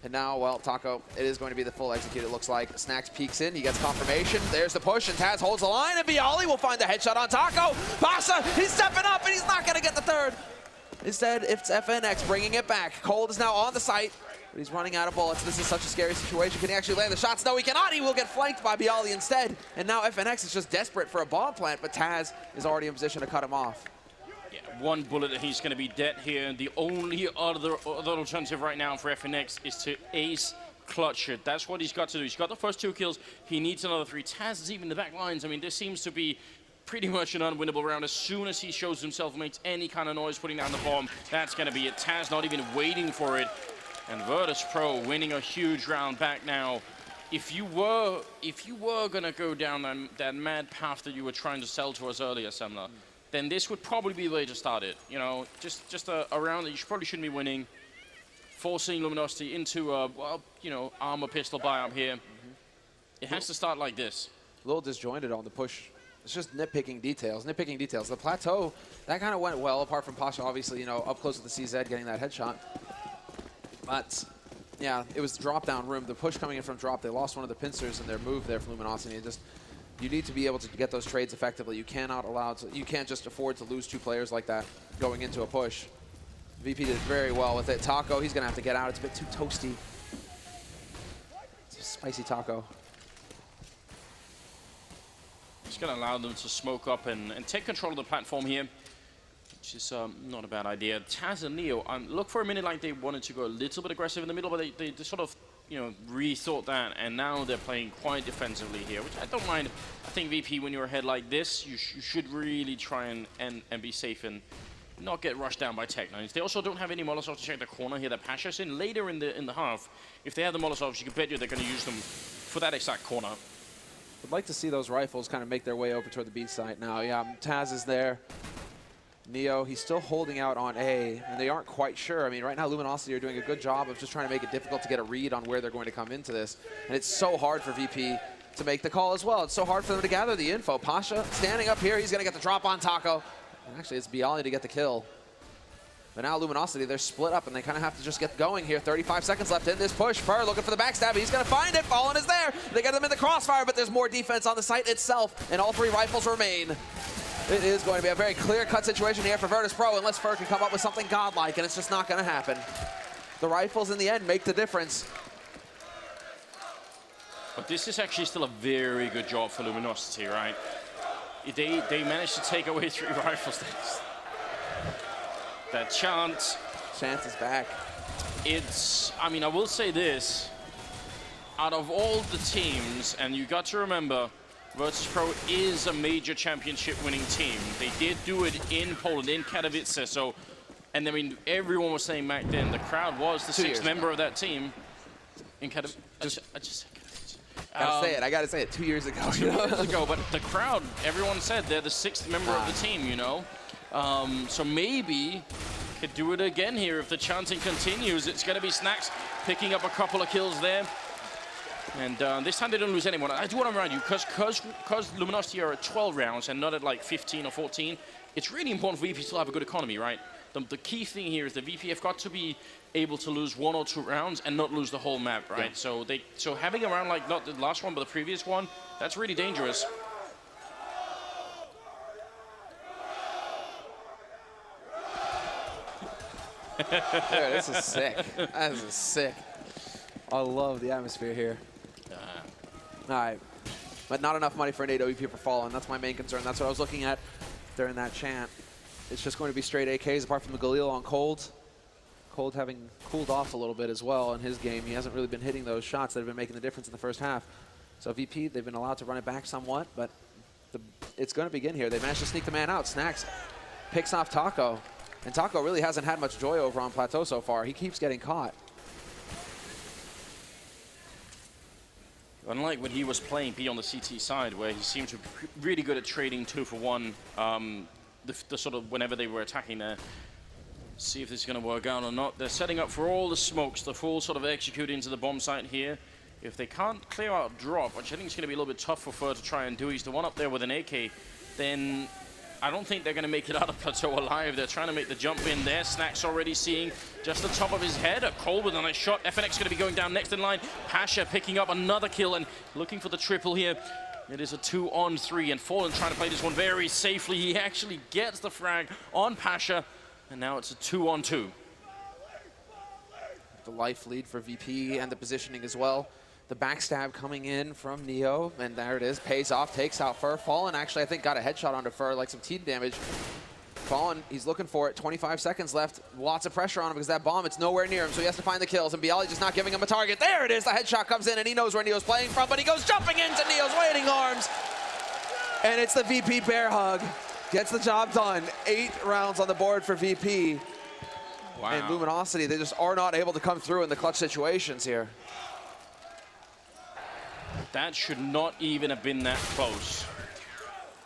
Speaker 2: And now, well, Taco, it is going to be the full execute, it looks like. Snacks peeks in, he gets confirmation. There's the push, and Taz holds the line, and Bialy will find the headshot on Taco. Pasha, he's stepping up, and he's not going to get the third. Instead, it's FNX bringing it back. Cold is now on the site, but he's running out of bullets. This is such a scary situation. Can he actually land the shots? No, he cannot. He will get flanked by Bialy instead. And now FNX is just desperate for a bomb plant, but Taz is already in position to cut him off.
Speaker 1: Yeah, one bullet and he's going to be dead here. The only other alternative right now for FNX is to ace clutch it. That's what he's got to do. He's got the first 2 kills. He needs another 3. Taz is even in the back lines. I mean, this seems to be pretty much an unwinnable round. As soon as he shows himself, makes any kind of noise, putting down the bomb, that's going to be it. Taz not even waiting for it. And Virtus Pro winning a huge round back now. If you were going to go down that mad path that you were trying to sell to us earlier, Semler, then this would probably be the way to start it. You know, just a round that you probably shouldn't be winning. Forcing Luminosity into a, well, you know, armor pistol buy-up here. It has to start like this.
Speaker 2: A little disjointed on the push. It's just nitpicking details, The plateau, that kind of went well, apart from Pasha, obviously, you know, up close with the CZ, getting that headshot. But, yeah, it was drop-down room. The push coming in from drop, they lost one of the pincers in their move there from Luminosity. It just, you need to be able to get those trades effectively. You cannot allow to, you can't just afford to lose 2 players like that going into a push. VP did very well with it. Taco, he's going to have to get out. It's a bit too toasty. It's a spicy Taco.
Speaker 1: It's going to allow them to smoke up and take control of the platform here, which is not a bad idea. Taz and Neo, look for a minute like they wanted to go a little bit aggressive in the middle, but they sort of, you know, rethought that, and now they're playing quite defensively here, which I don't mind. I think VP, when you're ahead like this, you should really try and be safe and not get rushed down by Tech9s. They also don't have any Molotovs to check the corner here that Pasha's in. Later in the half, if they have the Molotovs, you can bet you they're going to use them for that exact corner.
Speaker 2: I'd like to see those rifles kind of make their way over toward the B site now. Yeah, Taz is there. Neo, he's still holding out on A, and they aren't quite sure. I mean, right now, Luminosity are doing a good job of just trying to make it difficult to get a read on where they're going to come into this. And it's so hard for VP to make the call as well. It's so hard for them to gather the info. Pasha standing up here, he's going to get the drop on Taco. And actually, it's Bialy to get the kill. But now Luminosity, they're split up, and they kind of have to just get going here. 35 seconds left in this push. Fur looking for the backstab. He's going to find it. Fallen is there. They get them in the crossfire, but there's more defense on the site itself, and all 3 rifles remain. It is going to be a very clear-cut situation here for Virtus Pro, unless Fur can come up with something godlike, and it's just not going to happen. The rifles, in the end, make the difference.
Speaker 1: But this is actually still a very good job for Luminosity, right? They managed to take away 3 rifles. That chance.
Speaker 2: Chance is back.
Speaker 1: I mean, I will say this. Out of all the teams, and you got to remember, Virtus Pro is a major championship winning team. They did do it in Poland, in Katowice. So, and I mean, everyone was saying back then the crowd was the 6th member of that team in Katowice.
Speaker 2: I gotta say it. 2 years ago.
Speaker 1: 2 years ago, but the crowd, everyone said they're the 6th member of the team, you know? So maybe could do it again here if the chanting continues. It's going to be Snacks picking up a couple of kills there. And this time they don't lose anyone. I do want to remind you, because Luminosity are at 12 rounds and not at like 15 or 14, it's really important for VP to have a good economy, right? The key thing here is the VP have got to be able to lose 1 or 2 rounds and not lose the whole map, right? Yeah. So having a round like not the last one, but the previous one, that's really dangerous.
Speaker 2: Dude, this is sick. This is sick. I love the atmosphere here. All right. But not enough money for an 8 OEP for Fallen. That's my main concern. That's what I was looking at during that chant. It's just going to be straight AKs apart from the Galil on Cold. Cold having cooled off a little bit as well in his game. He hasn't really been hitting those shots that have been making the difference in the first half. So VP, they've been allowed to run it back somewhat, but it's going to begin here. They managed to sneak the man out. Snacks picks off Taco. And Taco really hasn't had much joy over on Plateau so far. He keeps getting caught.
Speaker 1: Unlike when he was playing B on the CT side, where he seemed to be really good at trading 2 for 1, the sort of whenever they were attacking there. See if this is going to work out or not. They're setting up for all the smokes, the full sort of execute into the bomb site here. If they can't clear out drop, which I think is going to be a little bit tough for Fur to try and do, he's the one up there with an AK, then I don't think they're going to make it out of Plateau alive. They're trying to make the jump in there. Snack's already seeing just the top of his head. A Cole with a nice shot. FNX going to be going down next in line. Pasha picking up another kill and looking for the triple here. It is a 2-on-3, and Fallen trying to play this one very safely. He actually gets the frag on Pasha, and now it's a 2-on-2.
Speaker 2: The life lead for VP and the positioning as well. The backstab coming in from Neo, and there it is. Pays off, takes out Fur. Fallen actually, I think, got a headshot onto Fur, like some team damage. Fallen, he's looking for it. 25 seconds left. Lots of pressure on him because that bomb, it's nowhere near him, so he has to find the kills. And Bialy just not giving him a target. There it is. The headshot comes in, and he knows where Neo's playing from, but he goes jumping into Neo's waiting arms. And it's the VP bear hug. Gets the job done. 8 rounds on the board for VP.
Speaker 1: Wow.
Speaker 2: And Luminosity, they just are not able to come through in the clutch situations here.
Speaker 1: That should not even have been that close.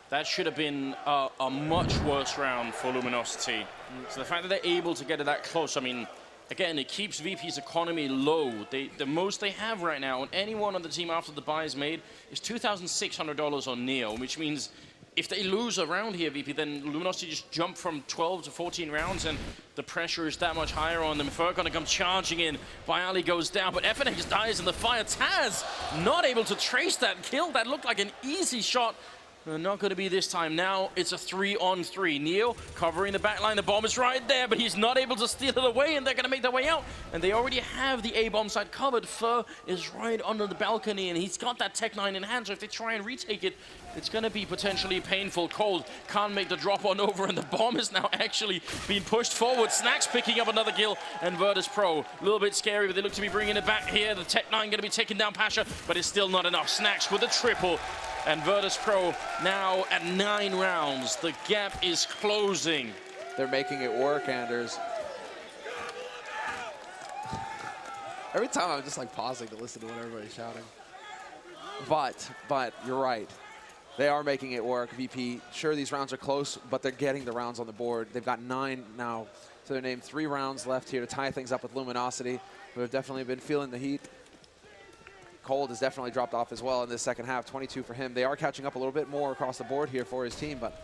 Speaker 1: That should have been a much worse round for Luminosity. So the fact that they're able to get it that close, I mean, again, it keeps VP's economy low. The most they have right now, and anyone on the team after the buy is made, is $2,600 on Neo, which means if they lose a round here, VP, then Luminosity just jump from 12 to 14 rounds, and the pressure is that much higher on them. Fur gonna come charging in. Bialy goes down, but FNX dies in the fire. Taz not able to trace that kill. That looked like an easy shot. Not going to be this time. Now it's a 3-on-3. Neo covering the back line. The bomb is right there, but he's not able to steal it away, and they're going to make their way out. And they already have the A-bomb site covered. Fur is right under the balcony, and he's got that Tech 9 in hand, so if they try and retake it, it's going to be potentially painful. Cold can't make the drop on over, and the bomb is now actually being pushed forward. Snack's picking up another kill, and Virtus Pro, a little bit scary, but they look to be bringing it back here. The Tech 9 going to be taking down Pasha, but it's still not enough. Snack's with a triple. And Virtus Pro now at 9 rounds. The gap is closing.
Speaker 2: They're making it work, Anders. Every time I'm just like pausing to listen to what everybody's shouting. But you're right. They are making it work, VP. Sure, these rounds are close, but they're getting the rounds on the board. They've got 9 now to their name. 3 rounds left here to tie things up with Luminosity, who have definitely been feeling the heat. Cold has definitely dropped off as well in this second half. 22 for him. They are catching up a little bit more across the board here for his team, but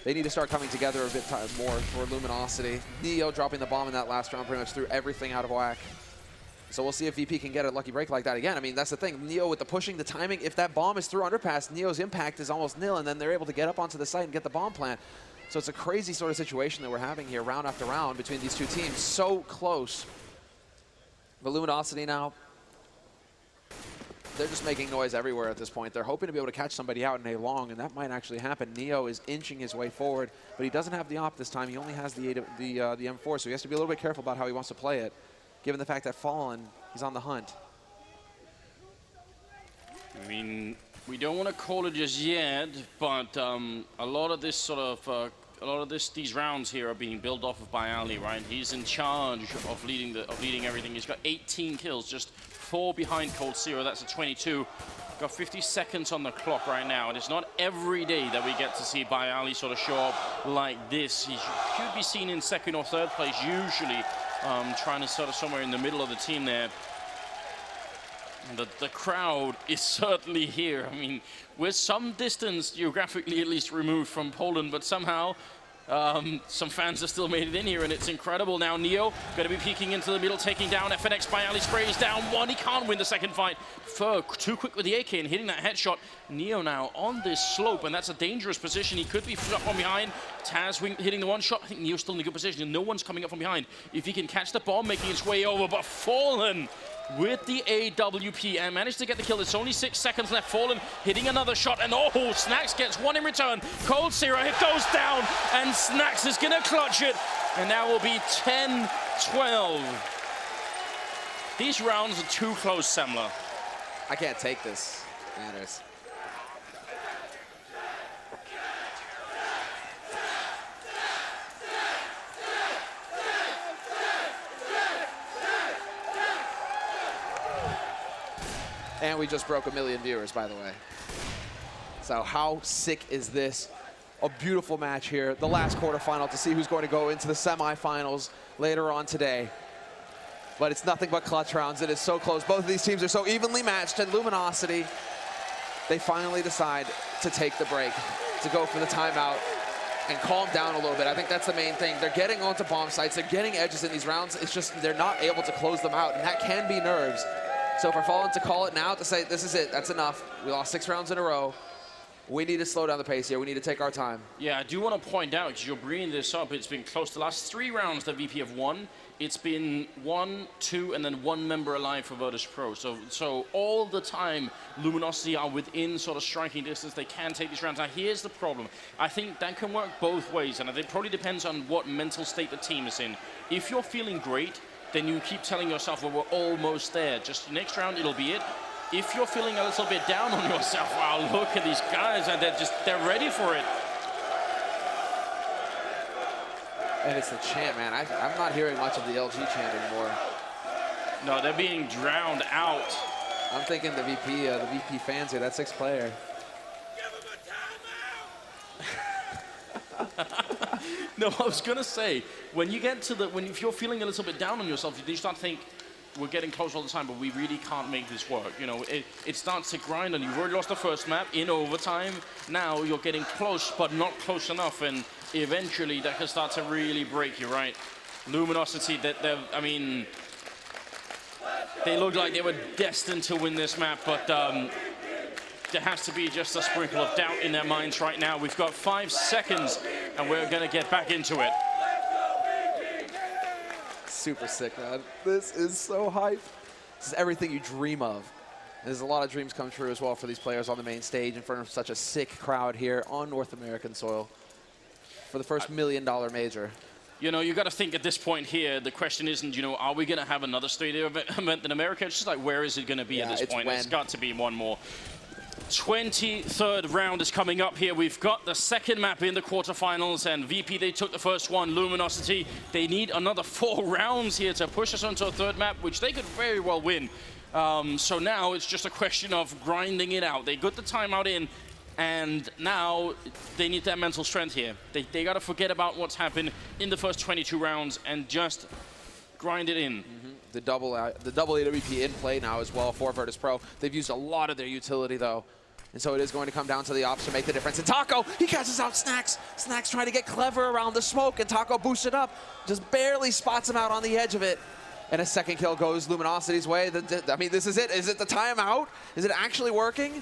Speaker 2: they need to start coming together a bit more for Luminosity. Neo dropping the bomb in that last round pretty much threw everything out of whack. So we'll see if VP can get a lucky break like that again. I mean, that's the thing. Neo with the pushing, the timing, if that bomb is through underpass, Neo's impact is almost nil, and then they're able to get up onto the site and get the bomb plant. So it's a crazy sort of situation that we're having here round after round between these two teams. So close. But Luminosity now, they're just making noise everywhere at this point. They're hoping to be able to catch somebody out in a long, and that might actually happen. Neo is inching his way forward, but he doesn't have the op this time. He only has the M4, so he has to be a little bit careful about how he wants to play it, given the fact that Fallen, he's on the hunt.
Speaker 1: I mean, we don't want to call it just yet, but a lot of this sort of these rounds here are being built off of Bialy, right? He's in charge of leading everything. He's got 18 kills, just 4 behind Cold Zero. That's a 22. Got 50 seconds on the clock right now, and it's not every day that we get to see Bialy sort of show up like this. He should be seen in 2nd or 3rd place usually, trying to sort of somewhere in the middle of the team there. The crowd is certainly here. I mean, we're some distance geographically at least removed from Poland, but somehow some fans have still made it in here, and it's incredible. Now Neo going to be peeking into the middle, taking down FNX. Bialy sprays down 1. He can't win the second fight. Fur too quick with the AK and hitting that headshot. Neo now on this slope, and that's a dangerous position. He could be up from behind. Taz hitting the 1 shot. I think Neo's still in a good position, and no one's coming up from behind. If he can catch the bomb, making its way over, but Fallen with the AWP and managed to get the kill. There's only 6 seconds left. Fallen hitting another shot, and oh, Snacks gets 1 in return. Cold Zero, it goes down, and Snacks is gonna clutch it, and that will be 10-12. These rounds are too close, Semler.
Speaker 2: I can't take this, Anders. And we just broke 1 million viewers, by the way. So how sick is this? a beautiful match here, the last quarterfinal, to see who's going to go into the semifinals later on today. But it's nothing but clutch rounds. It is so close. Both of these teams are so evenly matched, and Luminosity, they finally decide to take the break, to go for the timeout and calm down a little bit. I think that's the main thing. They're getting onto bomb sites. They're getting edges in these rounds. It's just they're not able to close them out, and that can be nerves. So for Fallen to call it now, to say this is it, that's enough. We lost 6 rounds in a row. We need to slow down the pace here. We need to take our time.
Speaker 1: Yeah, I do want to point out, because you're bringing this up, it's been close. The last 3 rounds that VP have won, it's been 1, 2, and then 1 member alive for Virtus Pro. So all the time, Luminosity are within sort of striking distance. They can take these rounds. Now, here's the problem. I think that can work both ways, and it probably depends on what mental state the team is in. If you're feeling great, then you keep telling yourself, well, we're almost there. Just next round, it'll be it. If you're feeling a little bit down on yourself, wow, look at these guys, and they're ready for it.
Speaker 2: And it's the chant, man. I'm not hearing much of the LG chant anymore.
Speaker 1: No, they're being drowned out.
Speaker 2: I'm thinking the VP fans here, that 6th player.
Speaker 1: No, I was gonna say, when you get to if you're feeling a little bit down on yourself, you start to think, we're getting close all the time, but we really can't make this work. You know, it starts to grind, and you've already lost the first map in overtime. Now you're getting close, but not close enough, and eventually that can start to really break you, right? Luminosity, I mean, they look like they were destined to win this map, but there has to be just a sprinkle of doubt in their minds right now. We've got 5 seconds, and we're gonna get back into it.
Speaker 2: Super sick, man. This is so hype. This is everything you dream of. There's a lot of dreams come true as well for these players on the main stage in front of such a sick crowd here on North American soil for the first $1 million major.
Speaker 1: You know, you got to think at this point here, the question isn't, you know, are we going to have another stadium event in America? It's just like, where is it going to be at this point? It's got to be one more. 23rd round is coming up here. We've got the second map in the quarterfinals, and VP, they took the first one. Luminosity, they need another 4 rounds here to push us onto a 3rd map, which they could very well win. So now it's just a question of grinding it out. They got the timeout in, and now they need that mental strength here. They got to forget about what's happened in the first 22 rounds and just grind it in.
Speaker 2: The double AWP in play now as well for Virtus Pro. They've used a lot of their utility, though. And so it is going to come down to the ops to make the difference. And Taco, he catches out Snacks. Snacks trying to get clever around the smoke, and Taco boosts it up. Just barely spots him out on the edge of it. And a 2nd kill goes Luminosity's way. I mean, this is it. Is it the timeout? Is it actually working?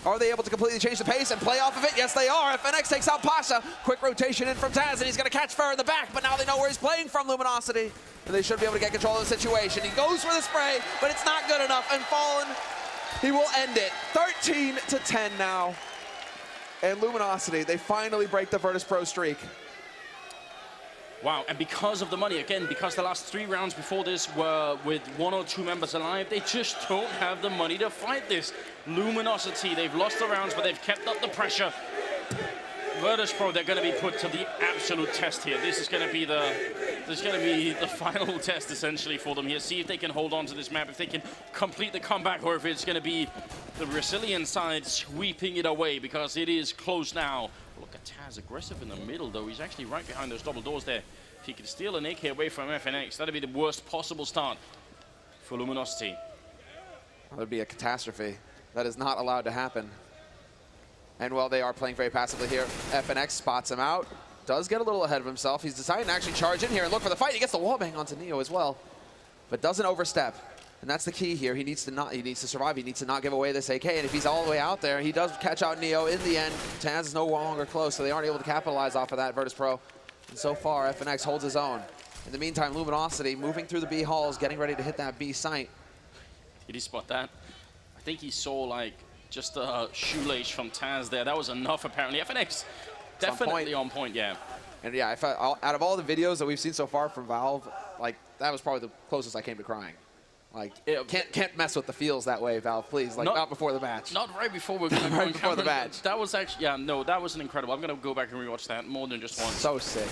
Speaker 2: Are they able to completely change the pace and play off of it? Yes, they are. FNX takes out Pasha. Quick rotation in from Taz, and he's going to catch Fur in the back, but now they know where he's playing from, Luminosity. And they should be able to get control of the situation. He goes for the spray, but it's not good enough. And Fallen, he will end it. 13-10 now. And Luminosity, they finally break the Virtus Pro streak.
Speaker 1: Wow, and because of the money, again, because the last 3 rounds before this were with 1 or 2 members alive, they just don't have the money to fight this. Luminosity, they've lost the rounds, but they've kept up the pressure. Virtus Pro, they're going to be put to the absolute test here. This is going to be the final test, essentially, for them here. See if they can hold on to this map, if they can complete the comeback, or if it's going to be the Brazilian side sweeping it away, because it is close now. Look at Taz, aggressive in the middle, though. He's actually right behind those double doors there. If he could steal an AK away from FNX, that'd be the worst possible start for Luminosity.
Speaker 2: That would be a catastrophe. That is not allowed to happen. And while they are playing very passively here, FNX spots him out. Does get a little ahead of himself. He's deciding to actually charge in here and look for the fight. He gets the wallbang onto Neo as well, but doesn't overstep. And that's the key here. He needs to survive. He needs to not give away this AK. And if he's all the way out there, he does catch out Neo in the end. Taz is no longer close, so they aren't able to capitalize off of that, Virtus Pro. And so far, FNX holds his own. In the meantime, Luminosity moving through the B halls, getting ready to hit that B site.
Speaker 1: Did he spot that? I think he saw, like, just a shoelace from Taz there. That was enough, apparently. FNX definitely on point, yeah.
Speaker 2: And yeah, out of all the videos that we've seen so far from Valve, like, that was probably the closest I came to crying. Like, can't mess with the feels that way, Valve, please. Like, not before the match.
Speaker 1: Not right before we're going to
Speaker 2: right before the match.
Speaker 1: That was actually, yeah, no, that was incredible. I'm going to go back and rewatch that more than just once.
Speaker 2: So sick.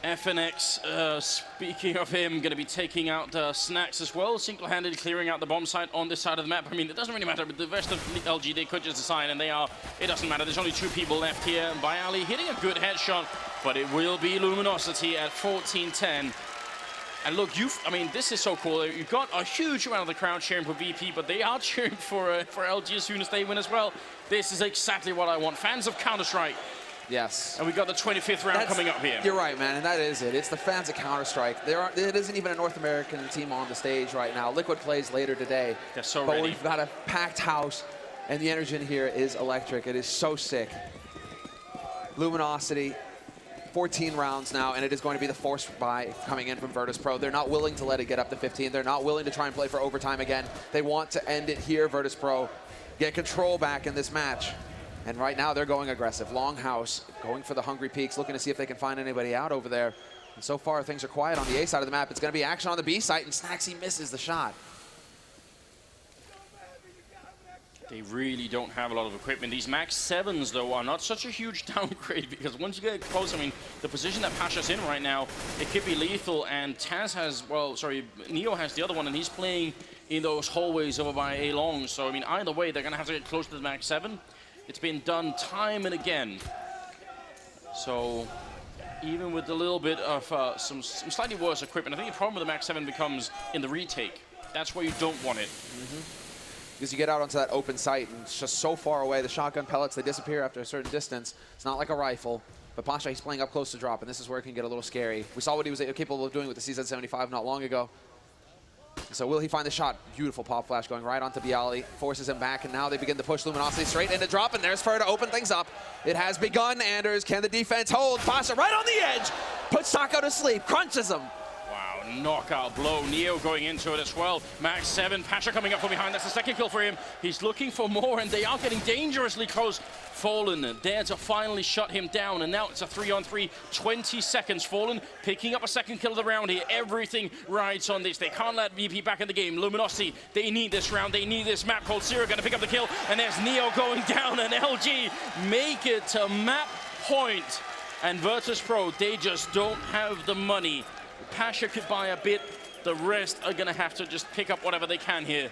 Speaker 1: FNX, speaking of him, going to be taking out Snacks as well, single-handedly clearing out the bomb site on this side of the map. I mean, it doesn't really matter, but the rest of LG, they could just decide, and it doesn't matter. There's only 2 people left here. Bialy hitting a good headshot, but it will be Luminosity at 14-10. And look, I mean, this is so cool. You've got a huge amount of the crowd cheering for VP, but they are cheering for LG as soon as they win as well. This is exactly what I want. Fans of Counter-Strike.
Speaker 2: Yes.
Speaker 1: And we got the 25th round coming up here.
Speaker 2: You're right, man, and that is it. It's the fans of Counter-Strike. It isn't even a North American team on the stage right now. Liquid plays later today.
Speaker 1: They're so
Speaker 2: but
Speaker 1: ready.
Speaker 2: We've got a packed house, and the energy in here is electric. It is so sick. Luminosity, 14 rounds now, and it is going to be the force buy coming in from Virtus Pro. They're not willing to let it get up to 15. They're not willing to try and play for overtime again. They want to end it here, Virtus Pro. Get control back in this match. And right now, they're going aggressive. Longhouse going for the Hungry Peaks, looking to see if they can find anybody out over there. And so far, things are quiet on the A side of the map. It's going to be action on the B site, and Snacksy misses the shot.
Speaker 1: They really don't have a lot of equipment. These Max 7s, though, are not such a huge downgrade, because once you get close, I mean, the position that Pasha's in right now, it could be lethal, and Taz has, well, sorry, Neo has the other one, and he's playing in those hallways over by A-Long. So, I mean, either way, they're going to have to get close to the Max 7. It's been done time and again. So even with a little bit of some slightly worse equipment, I think the problem with the Max 7 becomes in the retake. That's where you don't want it.
Speaker 2: Because you get out onto that open site, and it's just so far away. The shotgun pellets, they disappear after a certain distance. It's not like a rifle. But Pasha, he's playing up close to drop, and this is where it can get a little scary. We saw what he was capable of doing with the CZ75 not long ago. So will he find the shot? Beautiful pop flash going right onto Bialy, forces him back, and now they begin to push Luminosity straight into drop, and there's Fer to open things up. It has begun, Anders. Can the defense hold? Pasha right on the edge, puts Sako to sleep, crunches him.
Speaker 1: Wow, knockout blow. Neo going into it as well. Max 7, Pasha coming up from behind. That's the second kill for him. He's looking for more, and they are getting dangerously close. Fallen there to finally shut him down, and now it's a 3-on-3, 20 seconds. Fallen picking up a second kill of the round here. Everything rides on this. They can't let VP back in the game. Luminosity, they need this round. They need this map. Cold Zero going to pick up the kill, and there's Neo going down, and LG make it to map point. And Virtus Pro, they just don't have the money. Pasha could buy a bit. The rest are going to have to just pick up whatever they can here.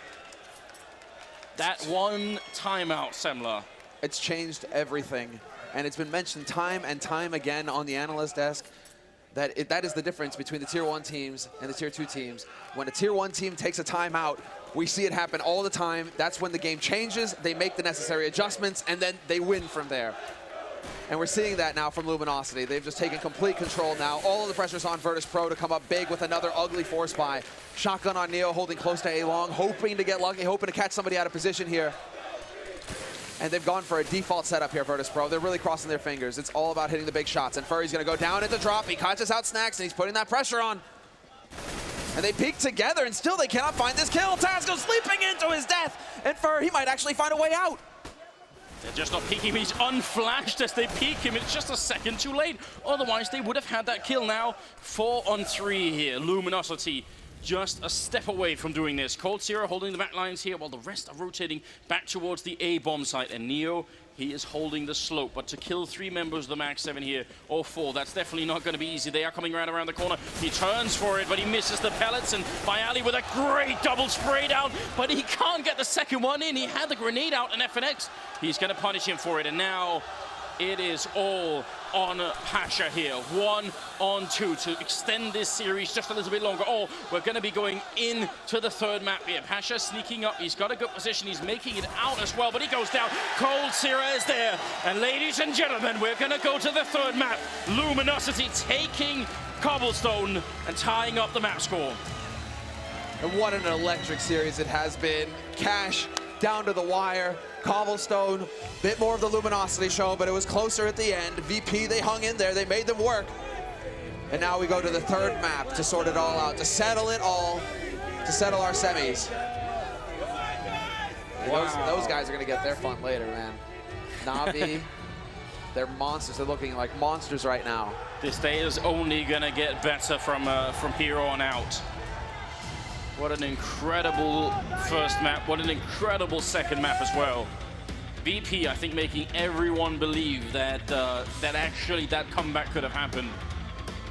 Speaker 1: That one timeout, Semler.
Speaker 2: It's changed everything, and it's been mentioned time and time again on the analyst desk that that is the difference between the Tier 1 teams and the Tier 2 teams. When a Tier 1 team takes a timeout, we see it happen all the time. That's when the game changes, they make the necessary adjustments, and then they win from there. And we're seeing that now from Luminosity. They've just taken complete control now. All of the pressure's on Virtus Pro to come up big with another ugly force buy. Shotgun on Neo, holding close to A-Long, hoping to get lucky, hoping to catch somebody out of position here. And they've gone for a default setup here, Virtus Pro. They're really crossing their fingers. It's all about hitting the big shots. And Furry's going to go down into drop. He catches out Snacks, and he's putting that pressure on. And they peek together, and still they cannot find this kill. Taz goes sleeping into his death. And Furry, he might actually find a way out.
Speaker 1: They're just not peeking him. He's unflashed as they peek him. It's just a second too late. Otherwise, they would have had that kill now. 4-on-3 here. Luminosity just a step away from doing this. Cold Zero holding the back lines here while the rest are rotating back towards the A bomb site. And Neo, he is holding the slope. But to kill 3 members of the Max 7 here, or 4, that's definitely not going to be easy. They are coming right around the corner. He turns for it, but he misses the pellets. And Bialy with a great double spray down, but he can't get the second one in. He had the grenade out, and FNX, he's going to punish him for it. And now it is all on Pasha here. 1-on-2 to extend this series just a little bit longer. Oh, we're going to be going into the third map here. Pasha sneaking up. He's got a good position. He's making it out as well, but he goes down. Cold Zero is there. And ladies and gentlemen, we're going to go to the third map. Luminosity taking Cobblestone and tying up the map score.
Speaker 2: And what an electric series it has been. Cash down to the wire. Cobblestone, bit more of the Luminosity show, but it was closer at the end. VP, they hung in there, they made them work. And now we go to the third map to sort it all out, to settle it all, to settle our semis. Wow. Those guys are gonna get their fun later, man. Na'Vi, they're monsters. They're looking like monsters right now.
Speaker 1: This day is only gonna get better from here on out. What an incredible first map. What an incredible second map as well. VP, I think, making everyone believe that actually that comeback could have happened.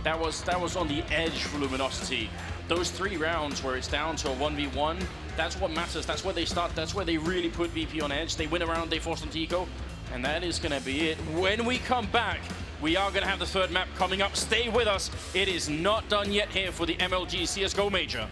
Speaker 1: that was on the edge for Luminosity. Those 3 rounds where it's down to a 1v1, that's what matters. That's where they start. That's where they really put VP on edge. They win a round, they force them to eco, and that is going to be it. When we come back, we are going to have the 3rd map coming up. Stay with us. It is not done yet here for the MLG CSGO Major.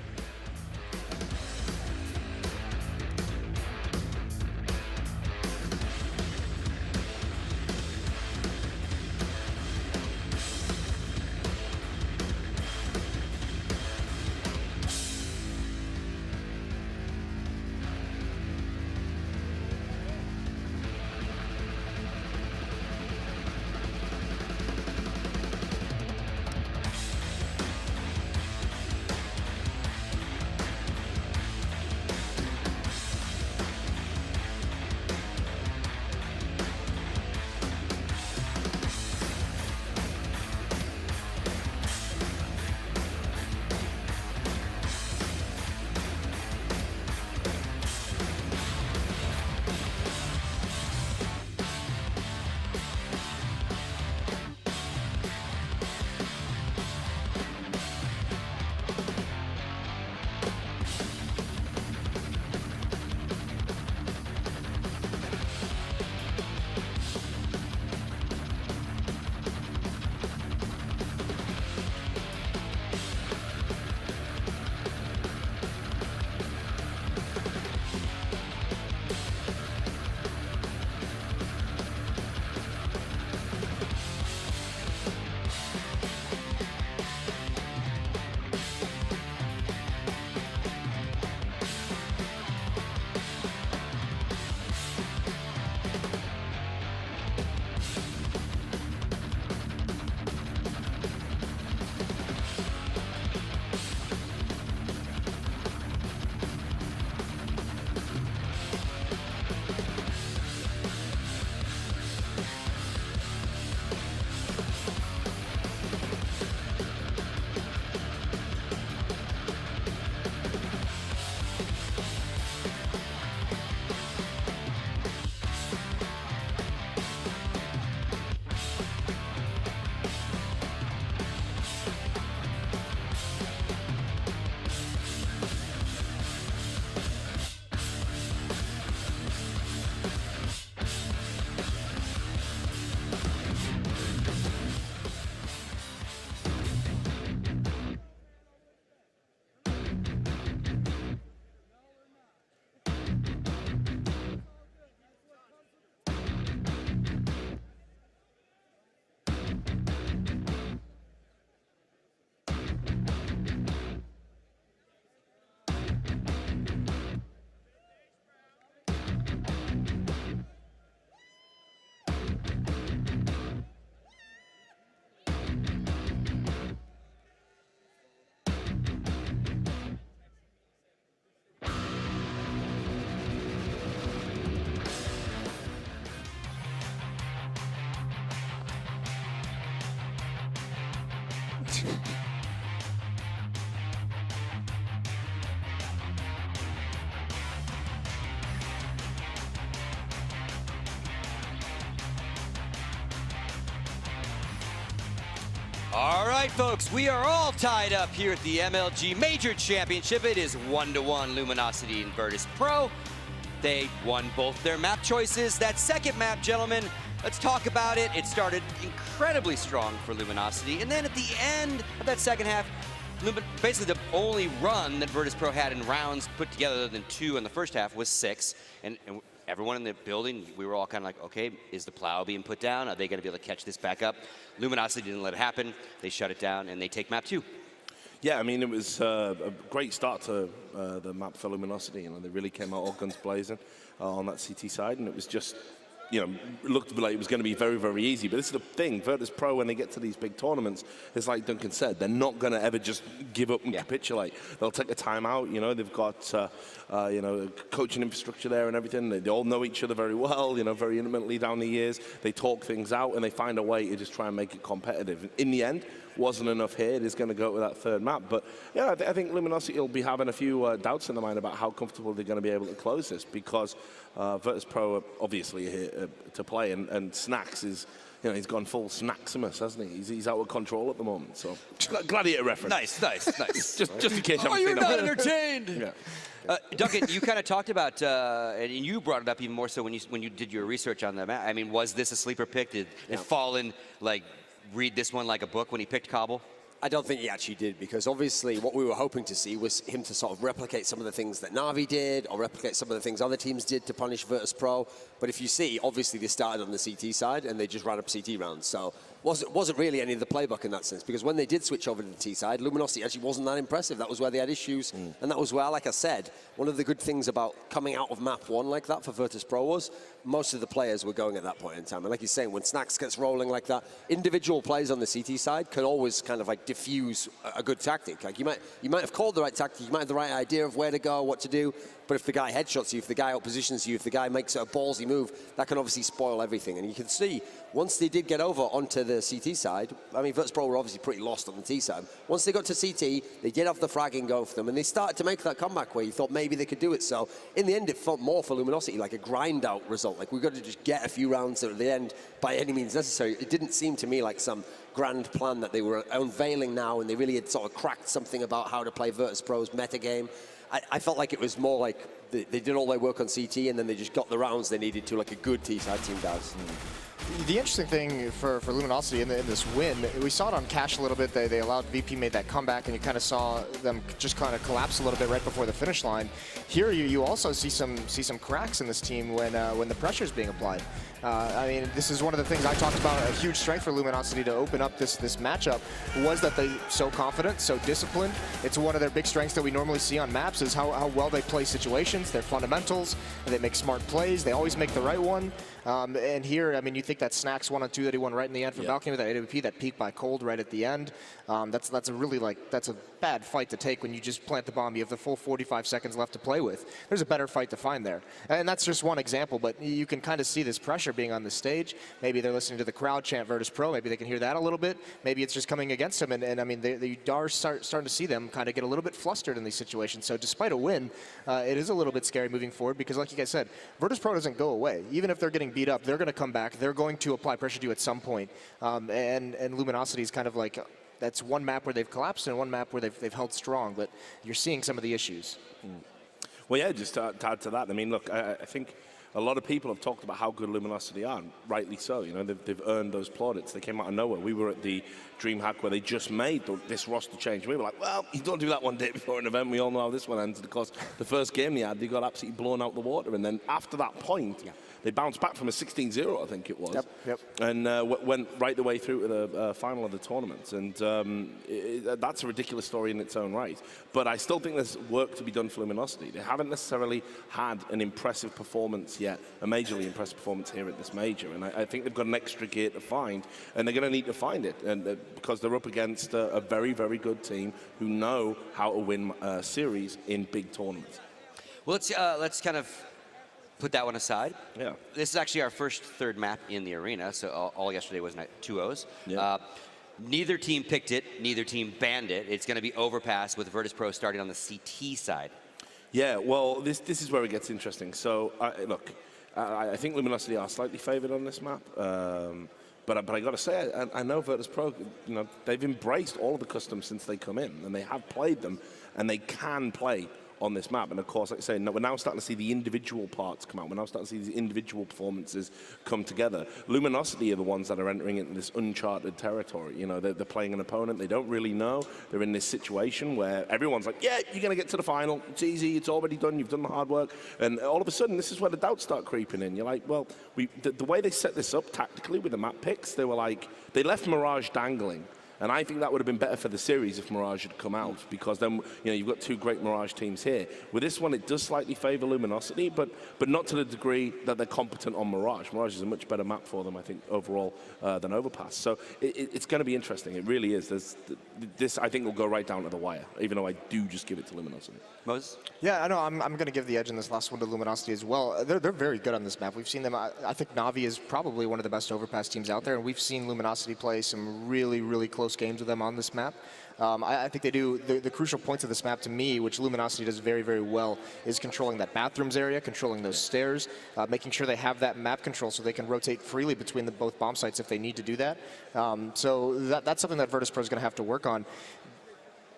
Speaker 3: All right, folks, we are all tied up here at the MLG Major Championship. It is 1-1 Luminosity and Virtus Pro. They won both their map choices. That second map, gentlemen, let's talk about it. It started incredibly strong for Luminosity, and then at the end of that second half, basically the only run that Virtus Pro had in rounds put together other than 2 in the first half was 6. And everyone in the building, we were all kind of like, okay, is the plow being put down? Are they going to be able to catch this back up? Luminosity didn't let it happen. They shut it down, and they take map 2.
Speaker 4: Yeah, I mean, it was a great start to the map for Luminosity. You know, they really came out all guns blazing on that CT side, and it was just, you know, looked like it was going to be very, very easy. But this is the thing, Virtus Pro, when they get to these big tournaments, it's like Duncan said, they're not going to ever just give up and capitulate. They'll take a timeout. You know, they've got, you know, coaching infrastructure there and everything. They all know each other very well, you know, very intimately down the years. They talk things out, and they find a way to just try and make it competitive. In the end, wasn't enough here. It is going to go with that third map. But, yeah, I think Luminosity will be having a few doubts in their mind about how comfortable they're going to be able to close this, because Virtus Pro are obviously here to play, and Snacks is, he's gone full Snaximus, hasn't he? He's out of control at the moment. So gladiator reference.
Speaker 3: Nice.
Speaker 4: just in case.
Speaker 3: Are you not entertained?
Speaker 4: Yeah.
Speaker 3: Duncan, you kind of talked about, and you brought it up even more so when you did your research on the map. I mean, was this a sleeper pick? Did Fallen read this one like a book when he picked Cobble?
Speaker 5: I don't think he actually did, because obviously what we were hoping to see was him to sort of replicate some of the things that Na'Vi did, or replicate some of the things other teams did to punish Virtus Pro. But if you see, obviously they started on the CT side and they just ran up CT rounds. So wasn't really any of the playbook in that sense, because when they did switch over to the T side, Luminosity actually wasn't that impressive. That was where they had issues, and that was where, like I said, one of the good things about coming out of map 1 like that for Virtus Pro was most of the players were going at that point in time. And like you're saying, when Snax gets rolling like that, individual plays on the CT side can always kind of diffuse a good tactic. Like you might have called the right tactic, you might have the right idea of where to go, what to do, but if the guy headshots you, if the guy outpositions you, if the guy makes a ballsy move, that can obviously spoil everything. And you can see, once they did get over onto the CT side, I mean, Virtus Pro were obviously pretty lost on the T side. Once they got to CT, they did have the fragging going for them, and they started to make that comeback where you thought maybe they could do it. So in the end, it felt more for Luminosity like a grind-out result. Like, we've got to just get a few rounds at the end by any means necessary. It didn't seem to me like some grand plan that they were unveiling now, and they really had sort of cracked something about how to play Virtus Pro's metagame. I felt like it was more like they did all their work on CT, and then they just got the rounds they needed to, like a good T-side team does.
Speaker 6: The interesting thing for Luminosity in this win, we saw it on Cash a little bit. They allowed VP made that comeback, and you kind of saw them just kind of collapse a little bit right before the finish line. Here, you also see some cracks in this team when the pressure is being applied. I mean, this is one of the things I talked about. A huge strength for Luminosity to open up this matchup was that they're so confident, so disciplined. It's one of their big strengths that we normally see on maps is how well they play situations, their fundamentals, and they make smart plays. They always make the right one. And here, I mean, you think that Snax 1-on-2 that he won right in the end from Balcony with that AWP, that peak by Cold right at the end. That's a really that's a bad fight to take when you just plant the bomb. You have the full 45 seconds left to play with. There's a better fight to find there. And that's just one example, but you can kind of see this pressure being on the stage. Maybe they're listening to the crowd chant Virtus Pro. Maybe they can hear that a little bit. Maybe it's just coming against them. And I mean, they are starting to see them kind of get a little bit flustered in these situations. So despite a win, it is a little bit scary moving forward because, like you guys said, Virtus Pro doesn't go away. Even if they're getting beat up, they're going to come back. They're going to apply pressure to you at some point. And Luminosity is kind of like, that's one map where they've collapsed and one map where they've held strong, but you're seeing some of the issues.
Speaker 4: Well, yeah, just to add to that, I mean, look, I think a lot of people have talked about how good Luminosity are, and rightly so. You know, they've earned those plaudits. They came out of nowhere. We were at the DreamHack where they just made this roster change. We were like, well, you don't do that one day before an event. We all know how this one ends. Of course, the first game they had, they got absolutely blown out the water. And then after that point, they bounced back from a 16-0, I think it was.
Speaker 6: Yep.
Speaker 4: And went right the way through to the final of the tournament. And that's a ridiculous story in its own right. But I still think there's work to be done for Luminosity. They haven't necessarily had an impressive performance yet, a majorly impressive performance here at this major. And I think they've got an extra gear to find, and they're going to need to find it. And because they're up against a very, very good team who know how to win series in big tournaments.
Speaker 3: Well, let's kind of put that one aside.
Speaker 4: Yeah.
Speaker 3: This is actually our first third map in the arena, so all yesterday was 2-0s.
Speaker 4: Yeah.
Speaker 3: Neither team picked it, neither team banned it. It's going to be Overpass with Virtus Pro starting on the CT side.
Speaker 4: Yeah, well, this is where it gets interesting. So, look, I think Luminosity are slightly favored on this map. But I got to say, I know Virtus Pro, you know, they've embraced all of the customs since they come in, and they have played them, and they can play on this map. And of course, like I say, we're now starting to see the individual parts come out. We're now starting to see these individual performances come together. Luminosity are the ones that are entering into this uncharted territory. You know, they're playing an opponent they don't really know. They're in this situation where everyone's like, yeah, you're going to get to the final. It's easy. It's already done. You've done the hard work. And all of a sudden, this is where the doubts start creeping in. You're like, well, the way they set this up tactically with the map picks, they were like, they left Mirage dangling. And I think that would have been better for the series if Mirage had come out, because then, you know, you've got two great Mirage teams here. With this one, it does slightly favor Luminosity, but not to the degree that they're competent on Mirage. Mirage is a much better map for them, I think, overall than Overpass. So it's going to be interesting. It really is. This, I think, will go right down to the wire, even though I do just give it to Luminosity.
Speaker 3: Moses?
Speaker 6: Yeah, I know. I'm going to give the edge in this last one to Luminosity as well. They're very good on this map. We've seen them. I think Na'Vi is probably one of the best Overpass teams out there, and we've seen Luminosity play some really, really close close games with them on this map. I think they do, the crucial points of this map to me, which Luminosity does very, very well, is controlling that bathrooms area, controlling those stairs, making sure they have that map control so they can rotate freely between both bomb sites if they need to do that. So that's something that Virtus Pro is going to have to work on.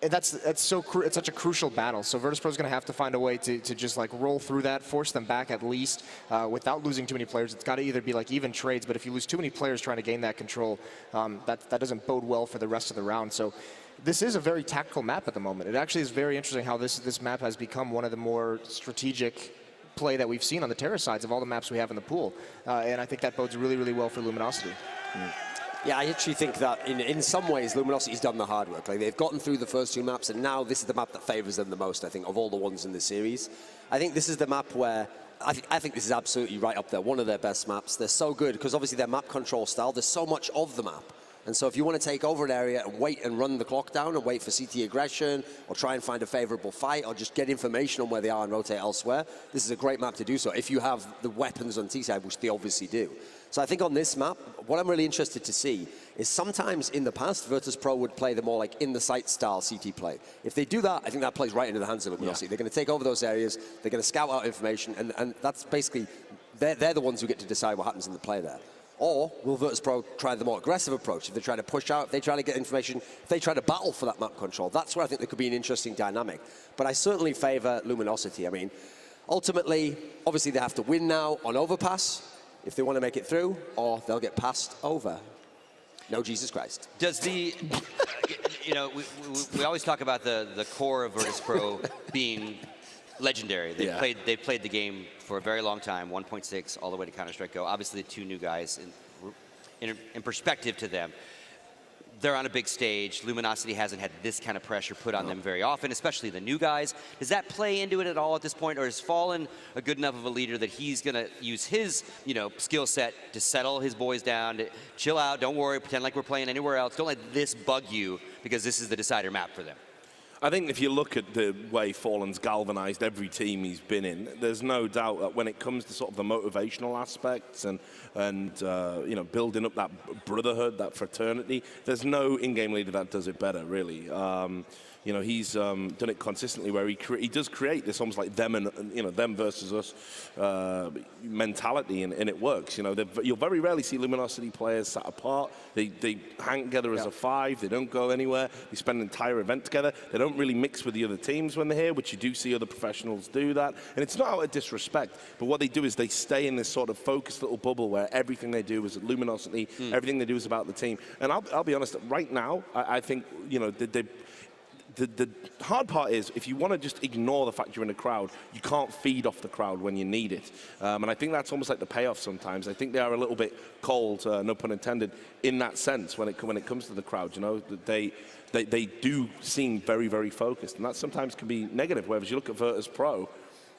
Speaker 6: And it's such a crucial battle. So Virtus Pro is going to have to find a way to just like roll through that, force them back at least without losing too many players. It's got to either be like even trades, but if you lose too many players trying to gain that control, that doesn't bode well for the rest of the round. So this is a very tactical map at the moment. It actually is very interesting how this map has become one of the more strategic play that we've seen on the Terra sides of all the maps we have in the pool. And I think that bodes really, really well for Luminosity.
Speaker 5: Yeah, I actually think that in some ways Luminosity's done the hard work. Like they've gotten through the first 2 maps, and now this is the map that favors them the most, I think, of all the ones in the series. I think this is the map where I think this is absolutely right up there, one of their best maps. They're so good because obviously their map control style, there's so much of the map. And so if you want to take over an area and wait and run the clock down and wait for CT aggression or try and find a favorable fight or just get information on where they are and rotate elsewhere, this is a great map to do so if you have the weapons on T-side, which they obviously do. So I think on this map, what I'm really interested to see is sometimes in the past, Virtus Pro would play the more like in the sight style CT play. If they do that, I think that plays right into the hands of Luminosity. Yeah. They're going to take over those areas, they're going to scout out information, and that's basically, they're the ones who get to decide what happens in the play there. Or will Virtus Pro try the more aggressive approach? If they try to push out, if they try to get information, if they try to battle for that map control, that's where I think there could be an interesting dynamic. But I certainly favor Luminosity. I mean, ultimately, obviously they have to win now on overpass if they want to make it through, or they'll get passed over. No, Jesus Christ.
Speaker 3: Does the, you know, we always talk about the core of Virtus Pro being legendary. They've played the game for a very long time, 1.6 all the way to Counter-Strike Go. Obviously, the 2 new guys, in perspective to them, they're on a big stage. Luminosity hasn't had this kind of pressure put on them very often, especially the new guys. Does that play into it at all at this point, or is Fallen a good enough of a leader that he's going to use his, skill set to settle his boys down, to chill out, don't worry, pretend like we're playing anywhere else. Don't let this bug you because this is the decider map for them.
Speaker 4: I think if you look at the way Fallen's galvanized every team he's been in, there's no doubt that when it comes to sort of the motivational aspects and building up that brotherhood, that fraternity, there's no in-game leader that does it better, really. He's done it consistently where he does create this almost like them and them versus us mentality, and it works. You'll very rarely see Luminosity players sat apart. They hang together as a 5. They don't go anywhere. They spend an entire event together. They don't really mix with the other teams when they're here, which you do see other professionals do that. And it's not out of disrespect, but what they do is they stay in this sort of focused little bubble where everything they do is Luminosity, everything they do is about the team. And I'll be honest, right now, I think, the hard part is if you want to just ignore the fact you're in a crowd, you can't feed off the crowd when you need it. And I think that's almost like the payoff sometimes. I think they are a little bit cold, no pun intended, in that sense when it comes to the crowd. They do seem very, very focused, and that sometimes can be negative. Whereas you look at Virtus Pro,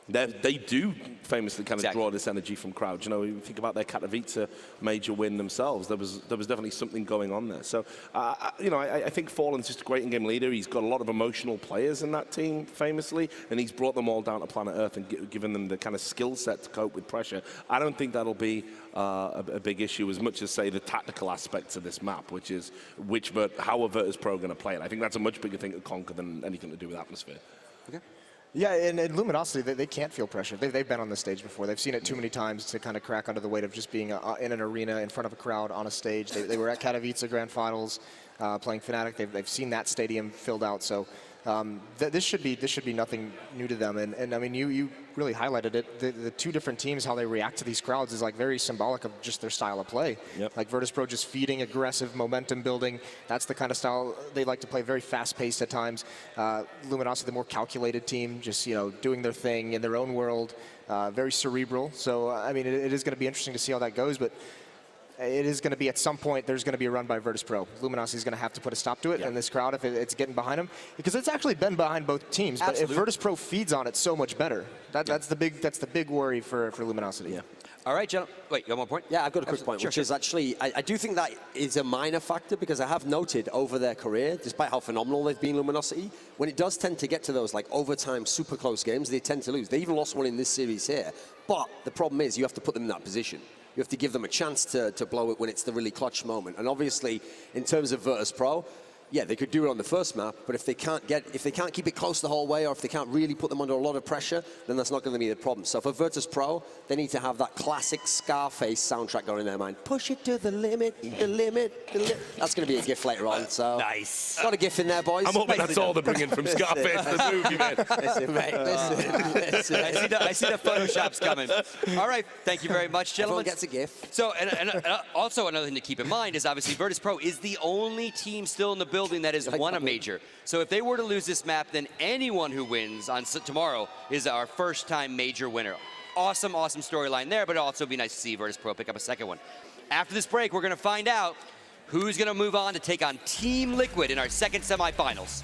Speaker 4: they do famously kind of draw this energy from crowds. You think about their Katowice major win themselves. There was definitely something going on there. So, I think Fallen's just a great in-game leader. He's got a lot of emotional players in that team, famously, and he's brought them all down to planet Earth and given them the kind of skill set to cope with pressure. I don't think that'll be a big issue as much as, say, the tactical aspects of this map, how are Virtus Pro going to play it? I think that's a much bigger thing to conquer than anything to do with atmosphere.
Speaker 6: Okay. Yeah, and Luminosity, they can't feel pressure. They've been on the stage before. They've seen it too many times to kind of crack under the weight of just being in an arena in front of a crowd on a stage. They were at Katowice Grand Finals playing Fnatic. They've seen that stadium filled out. So this should be nothing new to them. And I mean, you really highlighted it. The 2 different teams, how they react to these crowds is like very symbolic of just their style of play. Yep. Like Virtus Pro just feeding aggressive momentum building. That's the kind of style they like to play, very fast paced at times. Luminosity, the more calculated team, just doing their thing in their own world, very cerebral. So I mean, it is going to be interesting to see how that goes, but it is going to be, at some point, there's going to be a run by Virtus Pro. Luminosity is going to have to put a stop to it, and this crowd, if it's getting behind them, because it's actually been behind both teams. Absolutely. But if Virtus Pro feeds on it, so much better. That's the big worry for Luminosity. Yeah.
Speaker 3: All right, gentlemen. Wait, you got one point?
Speaker 5: Yeah, I've got a quick point, which is actually, I do think that is a minor factor, because I have noted over their career, despite how phenomenal they've been, Luminosity, when it does tend to get to those like overtime, super close games, they tend to lose. They even lost one in this series here. But the problem is you have to put them in that position. You have to give them a chance to blow it when it's the really clutch moment. And obviously, in terms of Virtus Pro, yeah, they could do it on the first map, but if they can't keep it close the whole way, or if they can't really put them under a lot of pressure, then that's not going to be the problem. So for Virtus Pro, they need to have that classic Scarface soundtrack going in their mind. Push it to the limit, the limit, the limit. That's going to be a GIF later on. So
Speaker 3: Nice.
Speaker 5: got a GIF in there, boys.
Speaker 4: I'm hoping that's all they're bringing from Scarface, the movie, man.
Speaker 5: Listen, mate, listen.
Speaker 3: I see the Photoshop's coming. All right, thank you very much,
Speaker 5: Everyone
Speaker 3: gentlemen.
Speaker 5: gets a GIF.
Speaker 3: So, and also another thing to keep in mind is obviously Virtus Pro is the only team still in the building that has won a major. So if they were to lose this map, then anyone who wins on tomorrow is our first-time major winner. Awesome, awesome storyline there, but it'll also be nice to see Virtus Pro pick up a second one. After this break, we're going to find out who's going to move on to take on Team Liquid in our second semifinals.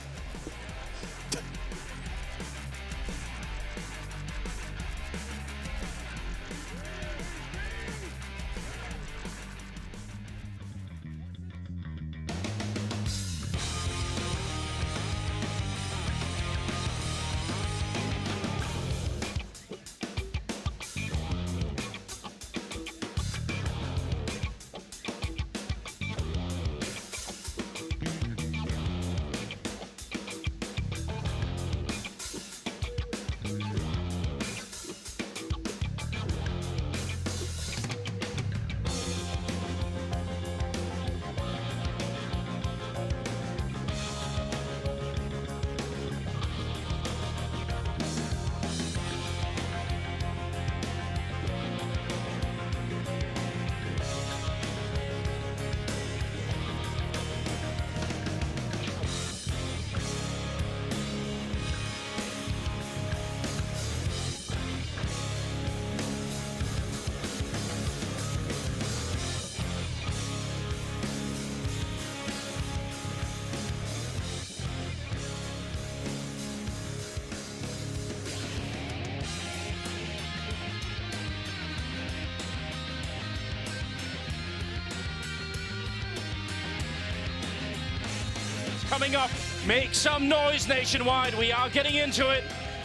Speaker 1: Coming up, make some noise nationwide. We are getting into it,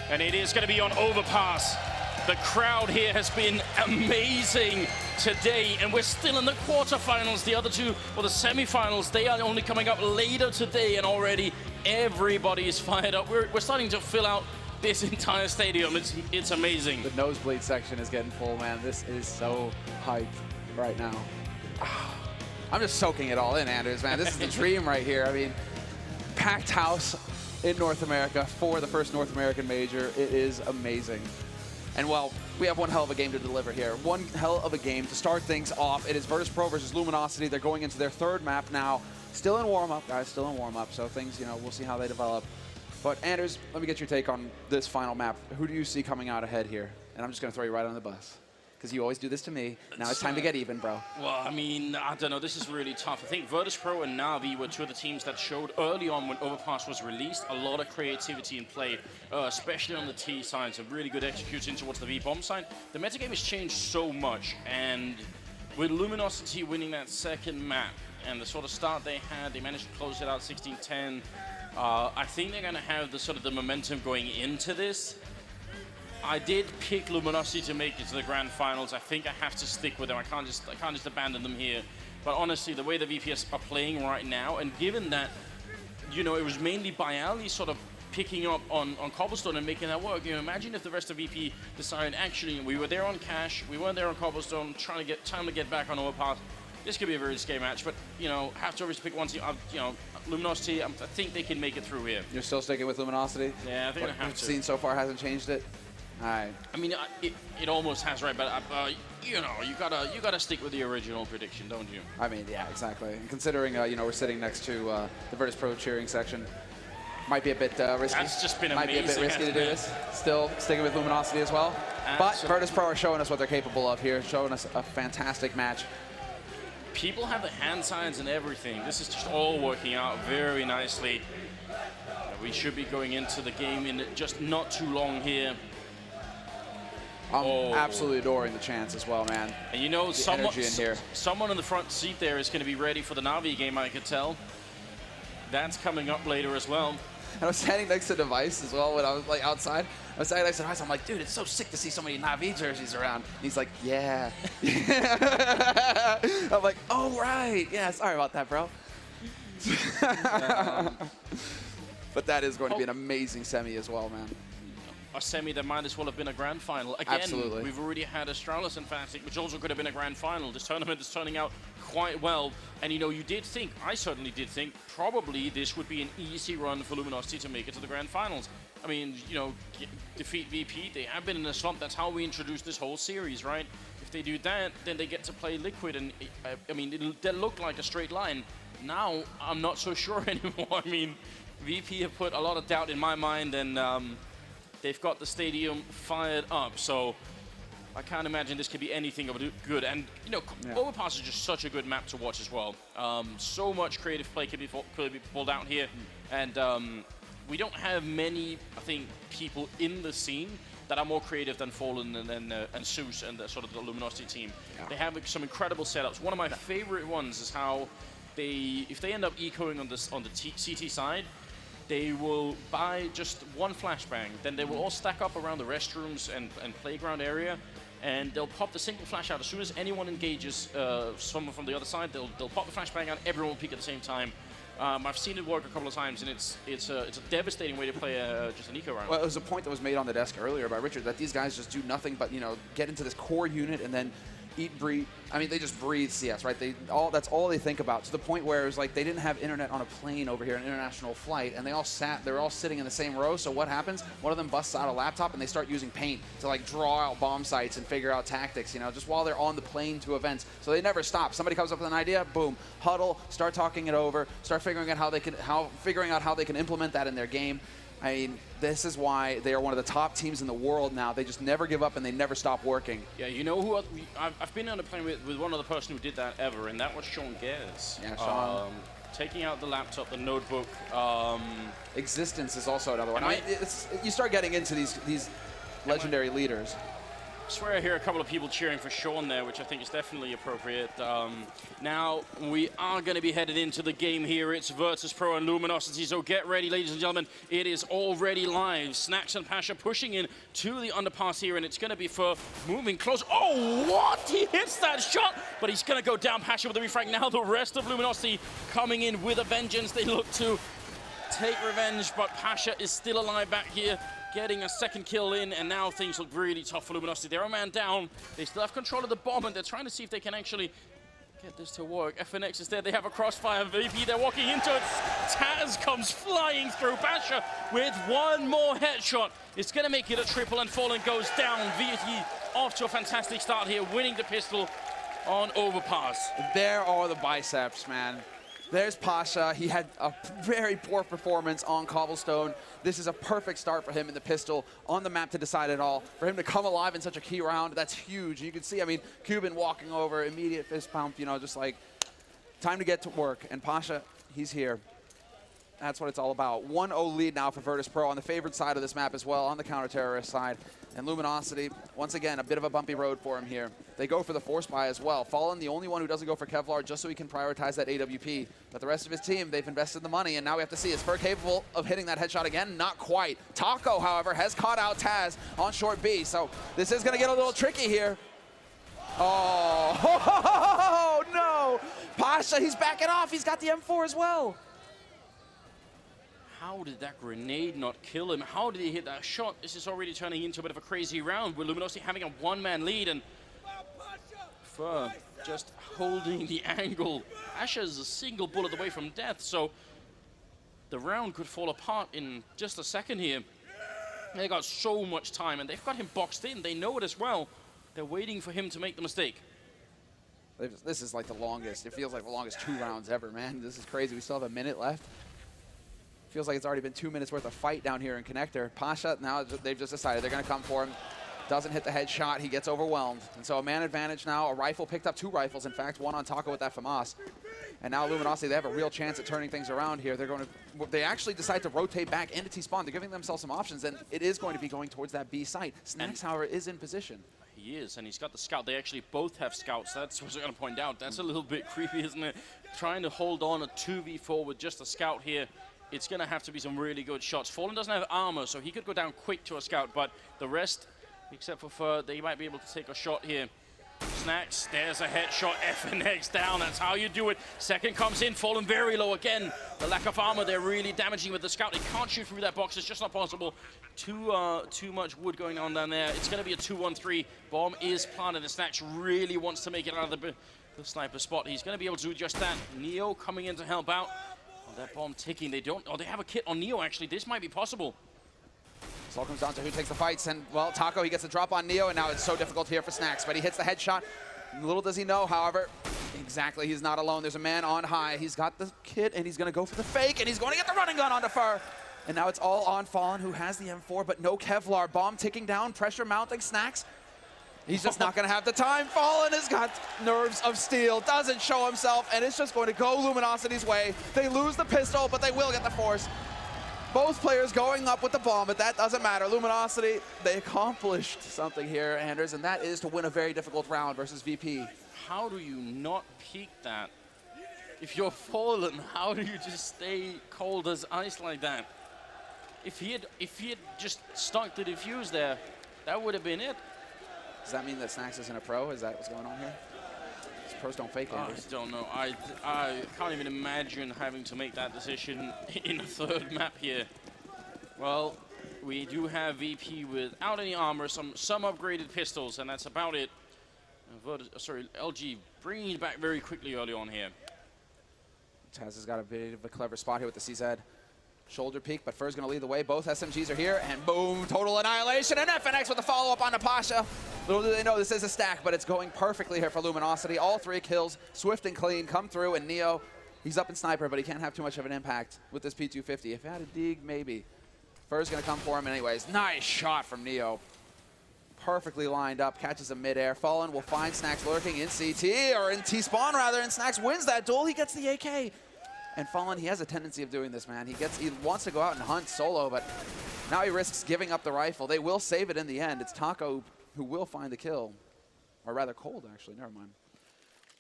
Speaker 1: and it is going to be on Overpass. The crowd here has been amazing today, and we're still in the quarterfinals. The other two, well, the semifinals, they are only coming up later today, and already everybody is fired up. We're starting to fill out this entire stadium. It's amazing.
Speaker 2: The nosebleed section is getting full, man. This is so hyped right now. I'm just soaking it all in, Anders, man. This is the dream right here. I mean, packed house in North America for the first North American major. It is amazing. And well, we have one hell of a game to deliver here. One hell of a game to start things off. It is Virtus Pro versus Luminosity. They're going into their third map now. Still in warm-up, guys, still in warm-up. So things, you know, we'll see how they develop. But Anders, let me get your take on this final map. Who do you see coming out ahead here? And I'm just going to throw you right on the bus, because you always do this to me. Now it's time to get even, bro.
Speaker 1: Well, I mean, I don't know. This is really tough. I think Virtus Pro and Na'Vi were two of the teams that showed early on when Overpass was released a lot of creativity in play, especially on the T side. Some really good execution towards the V-bomb side. The metagame has changed so much, and with Luminosity winning that second map and the sort of start they had, they managed to close it out 16-10. I think they're going to have the sort of the momentum going into this. I did pick Luminosity to make it to the grand finals. I think I have to stick with them. I can't just abandon them here. But honestly, the way the VPS are playing right now, and given that, you know, it was mainly Bialy sort of picking up on Cobblestone and making that work. You know, imagine if the rest of VP decided, actually, we were there on Cash, we weren't there on Cobblestone, trying to get time to get back on Overpass. This could be a very scary match, but, you know, have to obviously pick one team. You know, Luminosity, I think they can make it through here.
Speaker 2: You're still sticking with Luminosity?
Speaker 1: Yeah, I think I have
Speaker 2: What we've
Speaker 1: to.
Speaker 2: seen so far hasn't changed it? All right.
Speaker 1: I mean, it almost has, right? But you know, you gotta stick with the original prediction, don't you?
Speaker 2: I mean, yeah, exactly. And considering, you know, we're sitting next to the Virtus Pro cheering section, might be a bit risky.
Speaker 1: That's just been
Speaker 2: might
Speaker 1: amazing.
Speaker 2: Might be a bit risky to do this. Still sticking with Luminosity as well. But Virtus Pro are showing us what they're capable of here, showing us a fantastic match.
Speaker 1: People have the hand signs and everything. This is just all working out very nicely. We should be going into the game in just not too long here.
Speaker 2: I'm absolutely adoring the chance as well, man.
Speaker 1: And you know,
Speaker 2: the
Speaker 1: someone in the front seat there is going to be ready for the Na'Vi game, I could tell. That's coming up later as well.
Speaker 2: I was standing next to Device as well when I was like outside. I was standing next to Device. I'm like, dude, it's so sick to see so many Na'Vi jerseys around. And he's like, yeah. I'm like, oh, right. Yeah, sorry about that, bro. But that is going to be an amazing semi as well, man.
Speaker 1: A semi that might as well have been a grand final. Again,
Speaker 2: Absolutely.
Speaker 1: we've already had Astralis and Fnatic, which also could have been a grand final. This tournament is turning out quite well. And, you know, you did think, I certainly did think, probably this would be an easy run for Luminosity to make it to the grand finals. I mean, you know, defeat VP, they have been in a slump. That's how we introduced this whole series, right? If they do that, then they get to play Liquid. And, I mean, that looked like a straight line. Now, I'm not so sure anymore. I mean, VP have put a lot of doubt in my mind, and they've got the stadium fired up. So I can't imagine this could be anything of good. And, you know, Overpass is just such a good map to watch as well. So much creative play could be pulled out here. And we don't have many, I think, people in the scene that are more creative than Fallen and Zeus and the, sort of the Luminosity team. Yeah. They have some incredible setups. One of my favorite ones is how if they end up ecoing on the CT side, they will buy just one flashbang. Then they will all stack up around the restrooms and playground area, and they'll pop the single flash out. As soon as anyone engages someone from the other side, they'll pop the flashbang out, everyone will peek at the same time. I've seen it work a couple of times, and it's a devastating way to play just an eco round.
Speaker 2: Well, it was a point that was made on the desk earlier by Richard that these guys just do nothing but, you know, get into this core unit and then eat, breathe. I mean, they just breathe CS, right? That's all they think about, to the point where it was like they didn't have internet on a plane over here, an international flight, and they were all sitting in the same row. So what happens? One of them busts out a laptop and they start using paint to like draw out bomb sites and figure out tactics, you know, just while they're on the plane to events. So they never stop. Somebody comes up with an idea, boom, huddle, start talking it over, start figuring out how they can implement that in their game. I mean, this is why they are one of the top teams in the world now. They just never give up and they never stop working.
Speaker 1: Yeah, you know who I've been on a plane with one other person who did that ever, and that was Sean Gers.
Speaker 2: Yeah, Sean.
Speaker 1: Taking out the laptop, the notebook.
Speaker 2: Existence is also another one. You start getting into these legendary leaders.
Speaker 1: I swear I hear a couple of people cheering for Sean there, which I think is definitely appropriate. Now, we are going to be headed into the game here. It's Virtus Pro and Luminosity, so get ready, ladies and gentlemen. It is already live. Snacks and Pasha pushing in to the underpass here, and it's going to be for moving close. Oh, what? He hits that shot, but he's going to go down. Pasha with the refrag. Now the rest of Luminosity coming in with a vengeance. They look to take revenge, but Pasha is still alive back here, getting a second kill in, and now things look really tough for Luminosity. They're a man down. They still have control of the bomb, and they're trying to see if they can actually get this to work. FNX is there. They have a crossfire. VP, they're walking into it. Taz comes flying through. Pasha with one more headshot. It's going to make it a triple, and Fallen goes down. VP off to a fantastic start here, winning the pistol on Overpass.
Speaker 2: There are the biceps, man. There's Pasha. He had a very poor performance on Cobblestone. This is a perfect start for him in the pistol on the map to decide it all. For him to come alive in such a key round, that's huge. You can see, I mean, Cuban walking over, immediate fist pump, you know, just like time to get to work. And Pasha, he's here. That's what it's all about. 1-0 lead now for Virtus Pro on the favored side of this map as well, on the counter-terrorist side. And Luminosity, once again, a bit of a bumpy road for him here. They go for the force buy as well. Fallen, the only one who doesn't go for Kevlar, just so he can prioritize that AWP. But the rest of his team, they've invested the money, and now we have to see, is Fur capable of hitting that headshot again? Not quite. Taco, however, has caught out Taz on short B, so this is going to get a little tricky here. Oh, no! Pasha, he's backing off. He's got the M4 as well.
Speaker 1: How did that grenade not kill him? How did he hit that shot? This is already turning into a bit of a crazy round with Luminosity having a one-man lead, and Fur just holding the angle. Asher's a single bullet away from death, so the round could fall apart in just a second here. They got so much time, and they've got him boxed in. They know it as well. They're waiting for him to make the mistake.
Speaker 2: This is like the longest. It feels like the longest 2 rounds ever, man. This is crazy. We still have a minute left. Feels like it's already been 2 minutes worth of fight down here in Connector. Pasha, now they've just decided they're going to come for him. Doesn't hit the headshot. He gets overwhelmed. And so a man advantage now. A rifle picked up 2 rifles, in fact, one on Taco with that FAMAS. And now Luminosity, they have a real chance at turning things around here. They actually decide to rotate back into T-spawn. They're giving themselves some options, and it is going to be going towards that B site. Snacks, however, is in position.
Speaker 1: He is, and he's got the scout. They actually both have scouts. That's what I'm going to point out. That's a little bit creepy, isn't it? Trying to hold on a 2v4 with just a scout here. It's going to have to be some really good shots. Fallen doesn't have armor, so he could go down quick to a scout, but the rest, except for Fur, they might be able to take a shot here. Snacks. There's a headshot. FNX down. That's how you do it. Second comes in. Fallen very low again. The lack of armor, they're really damaging with the scout. They can't shoot through that box. It's just not possible. Too much wood going on down there. It's going to be a 2-1-3. Bomb is planted. And Snacks really wants to make it out of the sniper spot. He's going to be able to do just that. Neo coming in to help out. Oh, that bomb ticking. They don't. Oh, they have a kit on Neo, actually. This might be possible.
Speaker 2: This all comes down to who takes the fights, and, well, Taco, he gets a drop on Neo, and now it's so difficult here for Snacks, but he hits the headshot. Little does he know, however, exactly, he's not alone. There's a man on high. He's got the kit, and he's going to go for the fake, and he's going to get the running gun onto Fur. And now it's all on Fallen, who has the M4, but no Kevlar. Bomb ticking down, pressure mounting Snacks. He's just not going to have the time. Fallen has got nerves of steel, doesn't show himself, and it's just going to go Luminosity's way. They lose the pistol, but they will get the force. Both players going up with the bomb, but that doesn't matter. Luminosity, they accomplished something here, Anders, and that is to win a very difficult round versus VP.
Speaker 1: How do you not peek that? If you're Fallen, how do you just stay cold as ice like that? If he had just stuck the defuse there, that would have been it.
Speaker 2: Does that mean that Snacks isn't a pro? Is that what's going on here? These pros don't fake it.
Speaker 1: I don't know. I can't even imagine having to make that decision in a third map here. Well, we do have VP without any armor, some upgraded pistols, and that's about it. LG bringing it back very quickly early on here.
Speaker 2: Taz has got a bit of a clever spot here with the CZ. Shoulder peek, but Fur's going to lead the way. Both SMGs are here, and boom, total annihilation, and FNX with the follow-up on Napasha. Little do they know this is a stack, but it's going perfectly here for Luminosity. All 3 kills, swift and clean, come through, and Neo, he's up in sniper, but he can't have too much of an impact with this P250. If he had a dig, maybe. Fur's going to come for him anyways. Nice shot from Neo. Perfectly lined up, catches him midair. Fallen will find Snacks lurking in CT, or in T-spawn rather, and Snacks wins that duel. He gets the AK. And Fallen, he has a tendency of doing this, man. He wants to go out and hunt solo, but now he risks giving up the rifle. They will save it in the end. It's Taco who will find the kill. Or rather, Cold, actually. Never mind.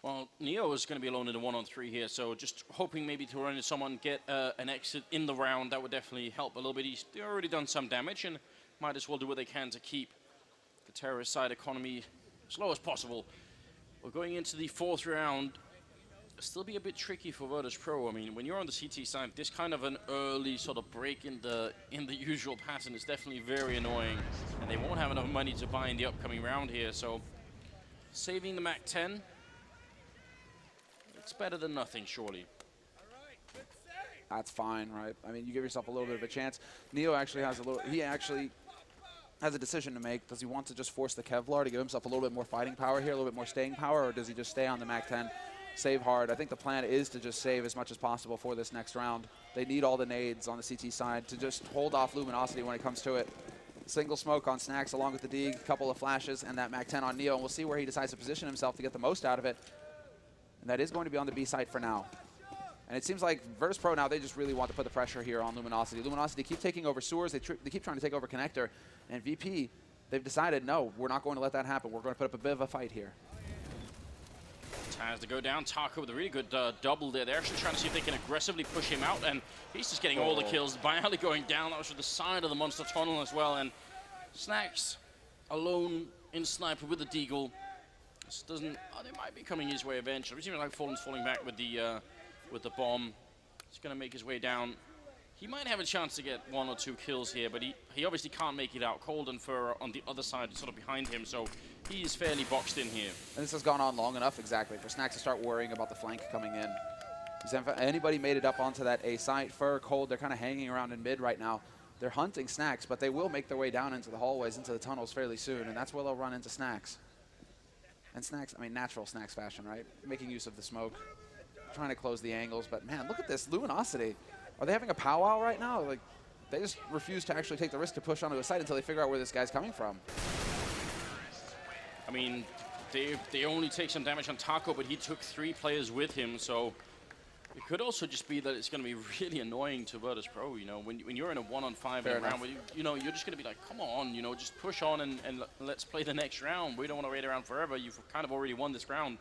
Speaker 1: Well, Neo is going to be alone in a 1-on-3 here, so just hoping maybe to run into someone, get an exit in the round. That would definitely help a little bit. He's already done some damage, and might as well do what they can to keep the terrorist side economy as low as possible. We're going into the 4th round. Still be a bit tricky for Virtus Pro. I mean, when you're on the CT side, this kind of an early sort of break in the usual pattern is definitely very annoying, and they won't have enough money to buy in the upcoming round here. So, saving the Mac 10, it's better than nothing, surely.
Speaker 2: That's fine, right? I mean, you give yourself a little bit of a chance. Neo actually has a decision to make. Does he want to just force the Kevlar to give himself a little bit more fighting power here, a little bit more staying power, or does he just stay on the Mac 10? Save hard. I think the plan is to just save as much as possible for this next round. They need all the nades on the CT side to just hold off Luminosity when it comes to it. Single smoke on Snacks along with the dig, a couple of flashes, and that Mac 10 on Neo. And we'll see where he decides to position himself to get the most out of it. And that is going to be on the B site for now. And it seems like Virtus Pro now, they just really want to put the pressure here on Luminosity. Luminosity keep taking over sewers. They keep trying to take over Connector. And VP, they've decided, no, we're not going to let that happen. We're going to put up a bit of a fight here.
Speaker 1: Taz to go down. Taco with a really good double there. They're actually trying to see if they can aggressively push him out, and he's just getting all the kills. Bialy going down. That was from the side of the monster tunnel as well, and Snacks alone in sniper with the deagle. This doesn't. Oh, they might be coming his way eventually. It seems like Fallen's falling back with the bomb. He's going to make his way down. He might have a chance to get 1 or 2 kills here, but he obviously can't make it out. Cold and Fur on the other side, sort of behind him, so he is fairly boxed in here.
Speaker 2: And this has gone on long enough, exactly, for Snacks to start worrying about the flank coming in. Anybody made it up onto that A site? Fur, Cold, they're kind of hanging around in mid right now. They're hunting Snacks, but they will make their way down into the hallways, into the tunnels fairly soon, and that's where they'll run into Snacks. And Snacks, I mean, natural Snacks fashion, right? Making use of the smoke, trying to close the angles, but man, look at this, Luminosity. Are they having a powwow right now? Like, they just refuse to actually take the risk to push onto a site until they figure out where this guy's coming from.
Speaker 1: I mean, they only take some damage on Taco, but he took 3 players with him, so it could also just be that it's going to be really annoying to Virtus Pro, you know, when you're in a 1-on-5 in a round, where you know, you're just going to be like, come on, you know, just push on and let's play the next round. We don't want to wait around forever. You've kind of already won this round.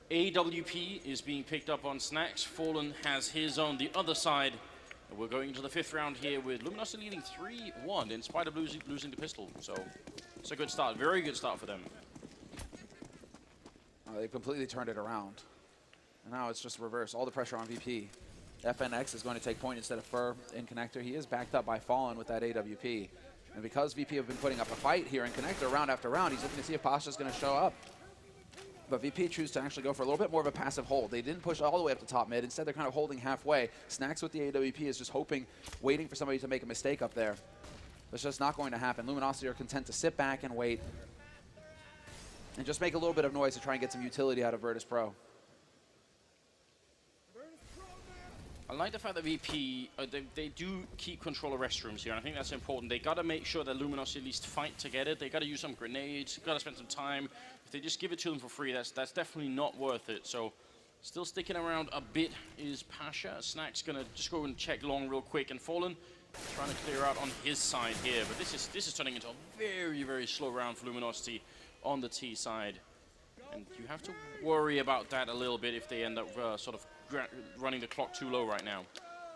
Speaker 1: AWP is being picked up on Snacks. Fallen has his on the other side. And we're going into the 5th round here with Luminosity leading 3-1 in spite of losing the pistol. So it's a good start, very good start for them.
Speaker 2: They've completely turned it around. And now it's just reverse. All the pressure on VP. FNX is going to take point instead of Fur in connector. He is backed up by Fallen with that AWP. And because VP have been putting up a fight here in connector round after round, he's looking to see if Pasha's going to show up. But VP choose to actually go for a little bit more of a passive hold. They didn't push all the way up to top mid. Instead, they're kind of holding halfway. Snacks with the AWP is just hoping, waiting for somebody to make a mistake up there. It's just not going to happen. Luminosity are content to sit back and wait and just make a little bit of noise to try and get some utility out of Virtus Pro.
Speaker 1: I like the fact that VP, they do keep control of restrooms here, and I think that's important. They got to make sure that Luminosity at least fight to get it. They got to use some grenades, got to spend some time. If they just give it to them for free, that's definitely not worth it. So still sticking around a bit is Pasha. Snack's going to just go and check long real quick, and Fallen trying to clear out on his side here. But this is turning into a very, very slow round for Luminosity on the T side. And you have to worry about that a little bit if they end up sort of running the clock too low right now.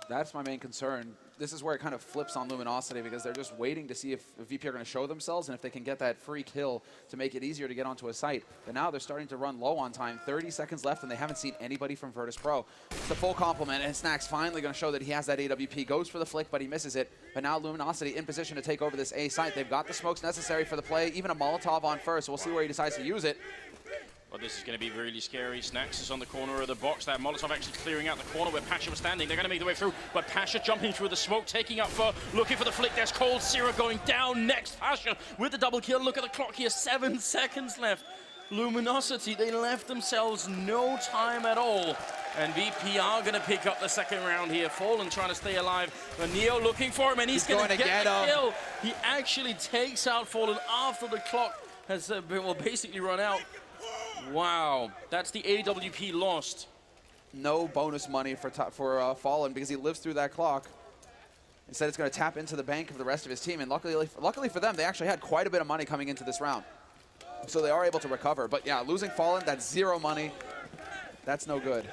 Speaker 2: That's my main concern. This is where it kind of flips on Luminosity because they're just waiting to see if VP are going to show themselves and if they can get that free kill to make it easier to get onto a site. But now they're starting to run low on time. 30 seconds left, and they haven't seen anybody from Virtus Pro. It's a full complement, and Snack's finally going to show that he has that AWP. Goes for the flick, but he misses it. But now Luminosity in position to take over this A site. They've got the smokes necessary for the play, even a Molotov on first. So we'll see where he decides to use it.
Speaker 1: Well, this is going to be really scary. Snacks is on the corner of the box. That Molotov actually clearing out the corner where Pasha was standing. They're going to make their way through, but Pasha jumping through the smoke, taking up for, looking for the flick. There's Cold Zero going down next. Pasha with the double kill. Look at the clock here, 7 seconds left. Luminosity, they left themselves no time at all. And VP are going to pick up the second round here. Fallen trying to stay alive. But Neo looking for him, and he's going to get the kill. He actually takes out Fallen after the clock has basically run out. Wow, that's the AWP lost.
Speaker 2: No bonus money for Fallen because he lives through that clock. Instead, it's going to tap into the bank of the rest of his team. And luckily for them, they actually had quite a bit of money coming into this round. So they are able to recover. But yeah, losing Fallen, that's 0 money. That's no good.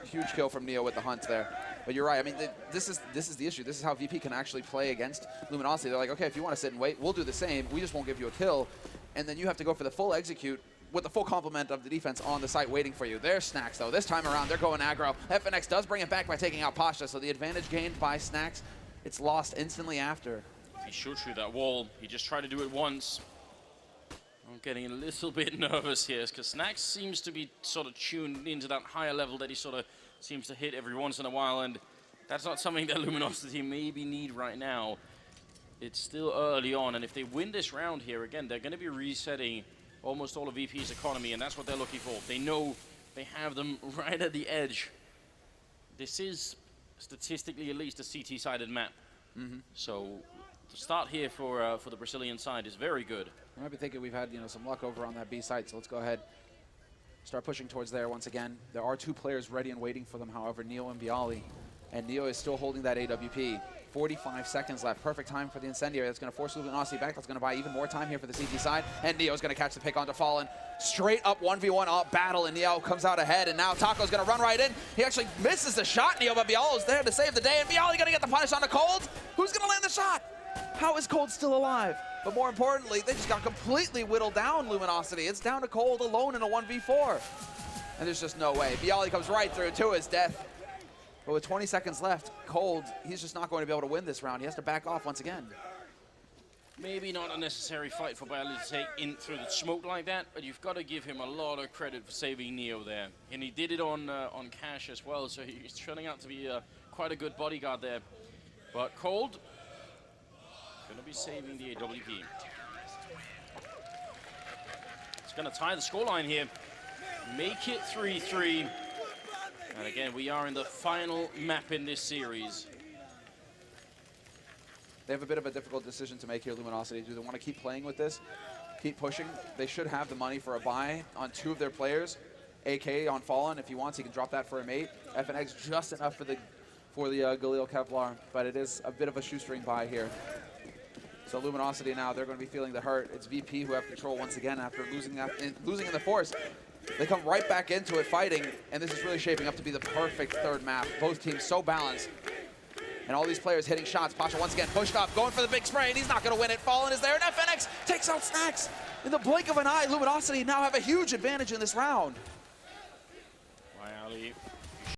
Speaker 2: Huge kill from Neo with the hunt there. But you're right. I mean, this is the issue. This is how VP can actually play against Luminosity. They're like, okay, if you want to sit and wait, we'll do the same. We just won't give you a kill. And then you have to go for the full execute with the full complement of the defense on the site waiting for you. There's Snacks, though. This time around, they're going aggro. FNX does bring it back by taking out Pasha, so the advantage gained by Snacks, it's lost instantly after.
Speaker 1: He shot through that wall. He just tried to do it once. I'm getting a little bit nervous here because Snacks seems to be sort of tuned into that higher level that he sort of seems to hit every once in a while, and that's not something that Luminosity maybe need right now. It's still early on, and if they win this round here, again, they're going to be resetting almost all of VP's economy, and that's what they're looking for. They know they have them right at the edge. This is, statistically at least, a CT-sided map. So the start here for the Brazilian side is very good.
Speaker 2: I might be thinking we've had some luck over on that B site, so let's go ahead. Start pushing towards there once again. There are 2 players ready and waiting for them, however, Neo and Bialy. And Neo is still holding that AWP. 45 seconds left. Perfect time for the Incendiary. That's going to force Luminosity back. That's going to buy even more time here for the CT side. And Neo's going to catch the pick onto Fallen. Straight up 1v1 battle, and Neo comes out ahead. And now Taco's going to run right in. He actually misses the shot, Neo, but Bialy's there to save the day. And Bialy going to get the punish onto Cold. Who's going to land the shot? How is Cold still alive? But more importantly, they just got completely whittled down, Luminosity. It's down to Cold alone in a 1v4. And there's just no way. Bialy comes right through to his death. But with 20 seconds left, Cold, he's just not going to be able to win this round. He has to back off once again.
Speaker 1: Maybe not a necessary fight for Bialy to take in through the smoke like that, but you've got to give him a lot of credit for saving Neo there. And he did it on Cash as well, so he's turning out to be quite a good bodyguard there. But Cold, going to be saving the AWP. It's going to tie the scoreline here. Make it 3-3. And again, we are in the final map in this series.
Speaker 2: They have a bit of a difficult decision to make here, Luminosity. Do they want to keep playing with this, keep pushing? They should have the money for a buy on 2 of their players. AK on Fallen, if he wants, he can drop that for a mate. FNX just enough for the Galil Kevlar, but it is a bit of a shoestring buy here. So Luminosity now, they're going to be feeling the hurt. It's VP who have control once again after losing in the Force. They come right back into it fighting, and this is really shaping up to be the perfect third map. Both teams so balanced. And all these players hitting shots. Pasha once again pushed up, going for the big spray, and he's not going to win it. Fallen is there, and FNX takes out Snacks. In the blink of an eye, Luminosity now have a huge advantage in this round.
Speaker 1: Waiali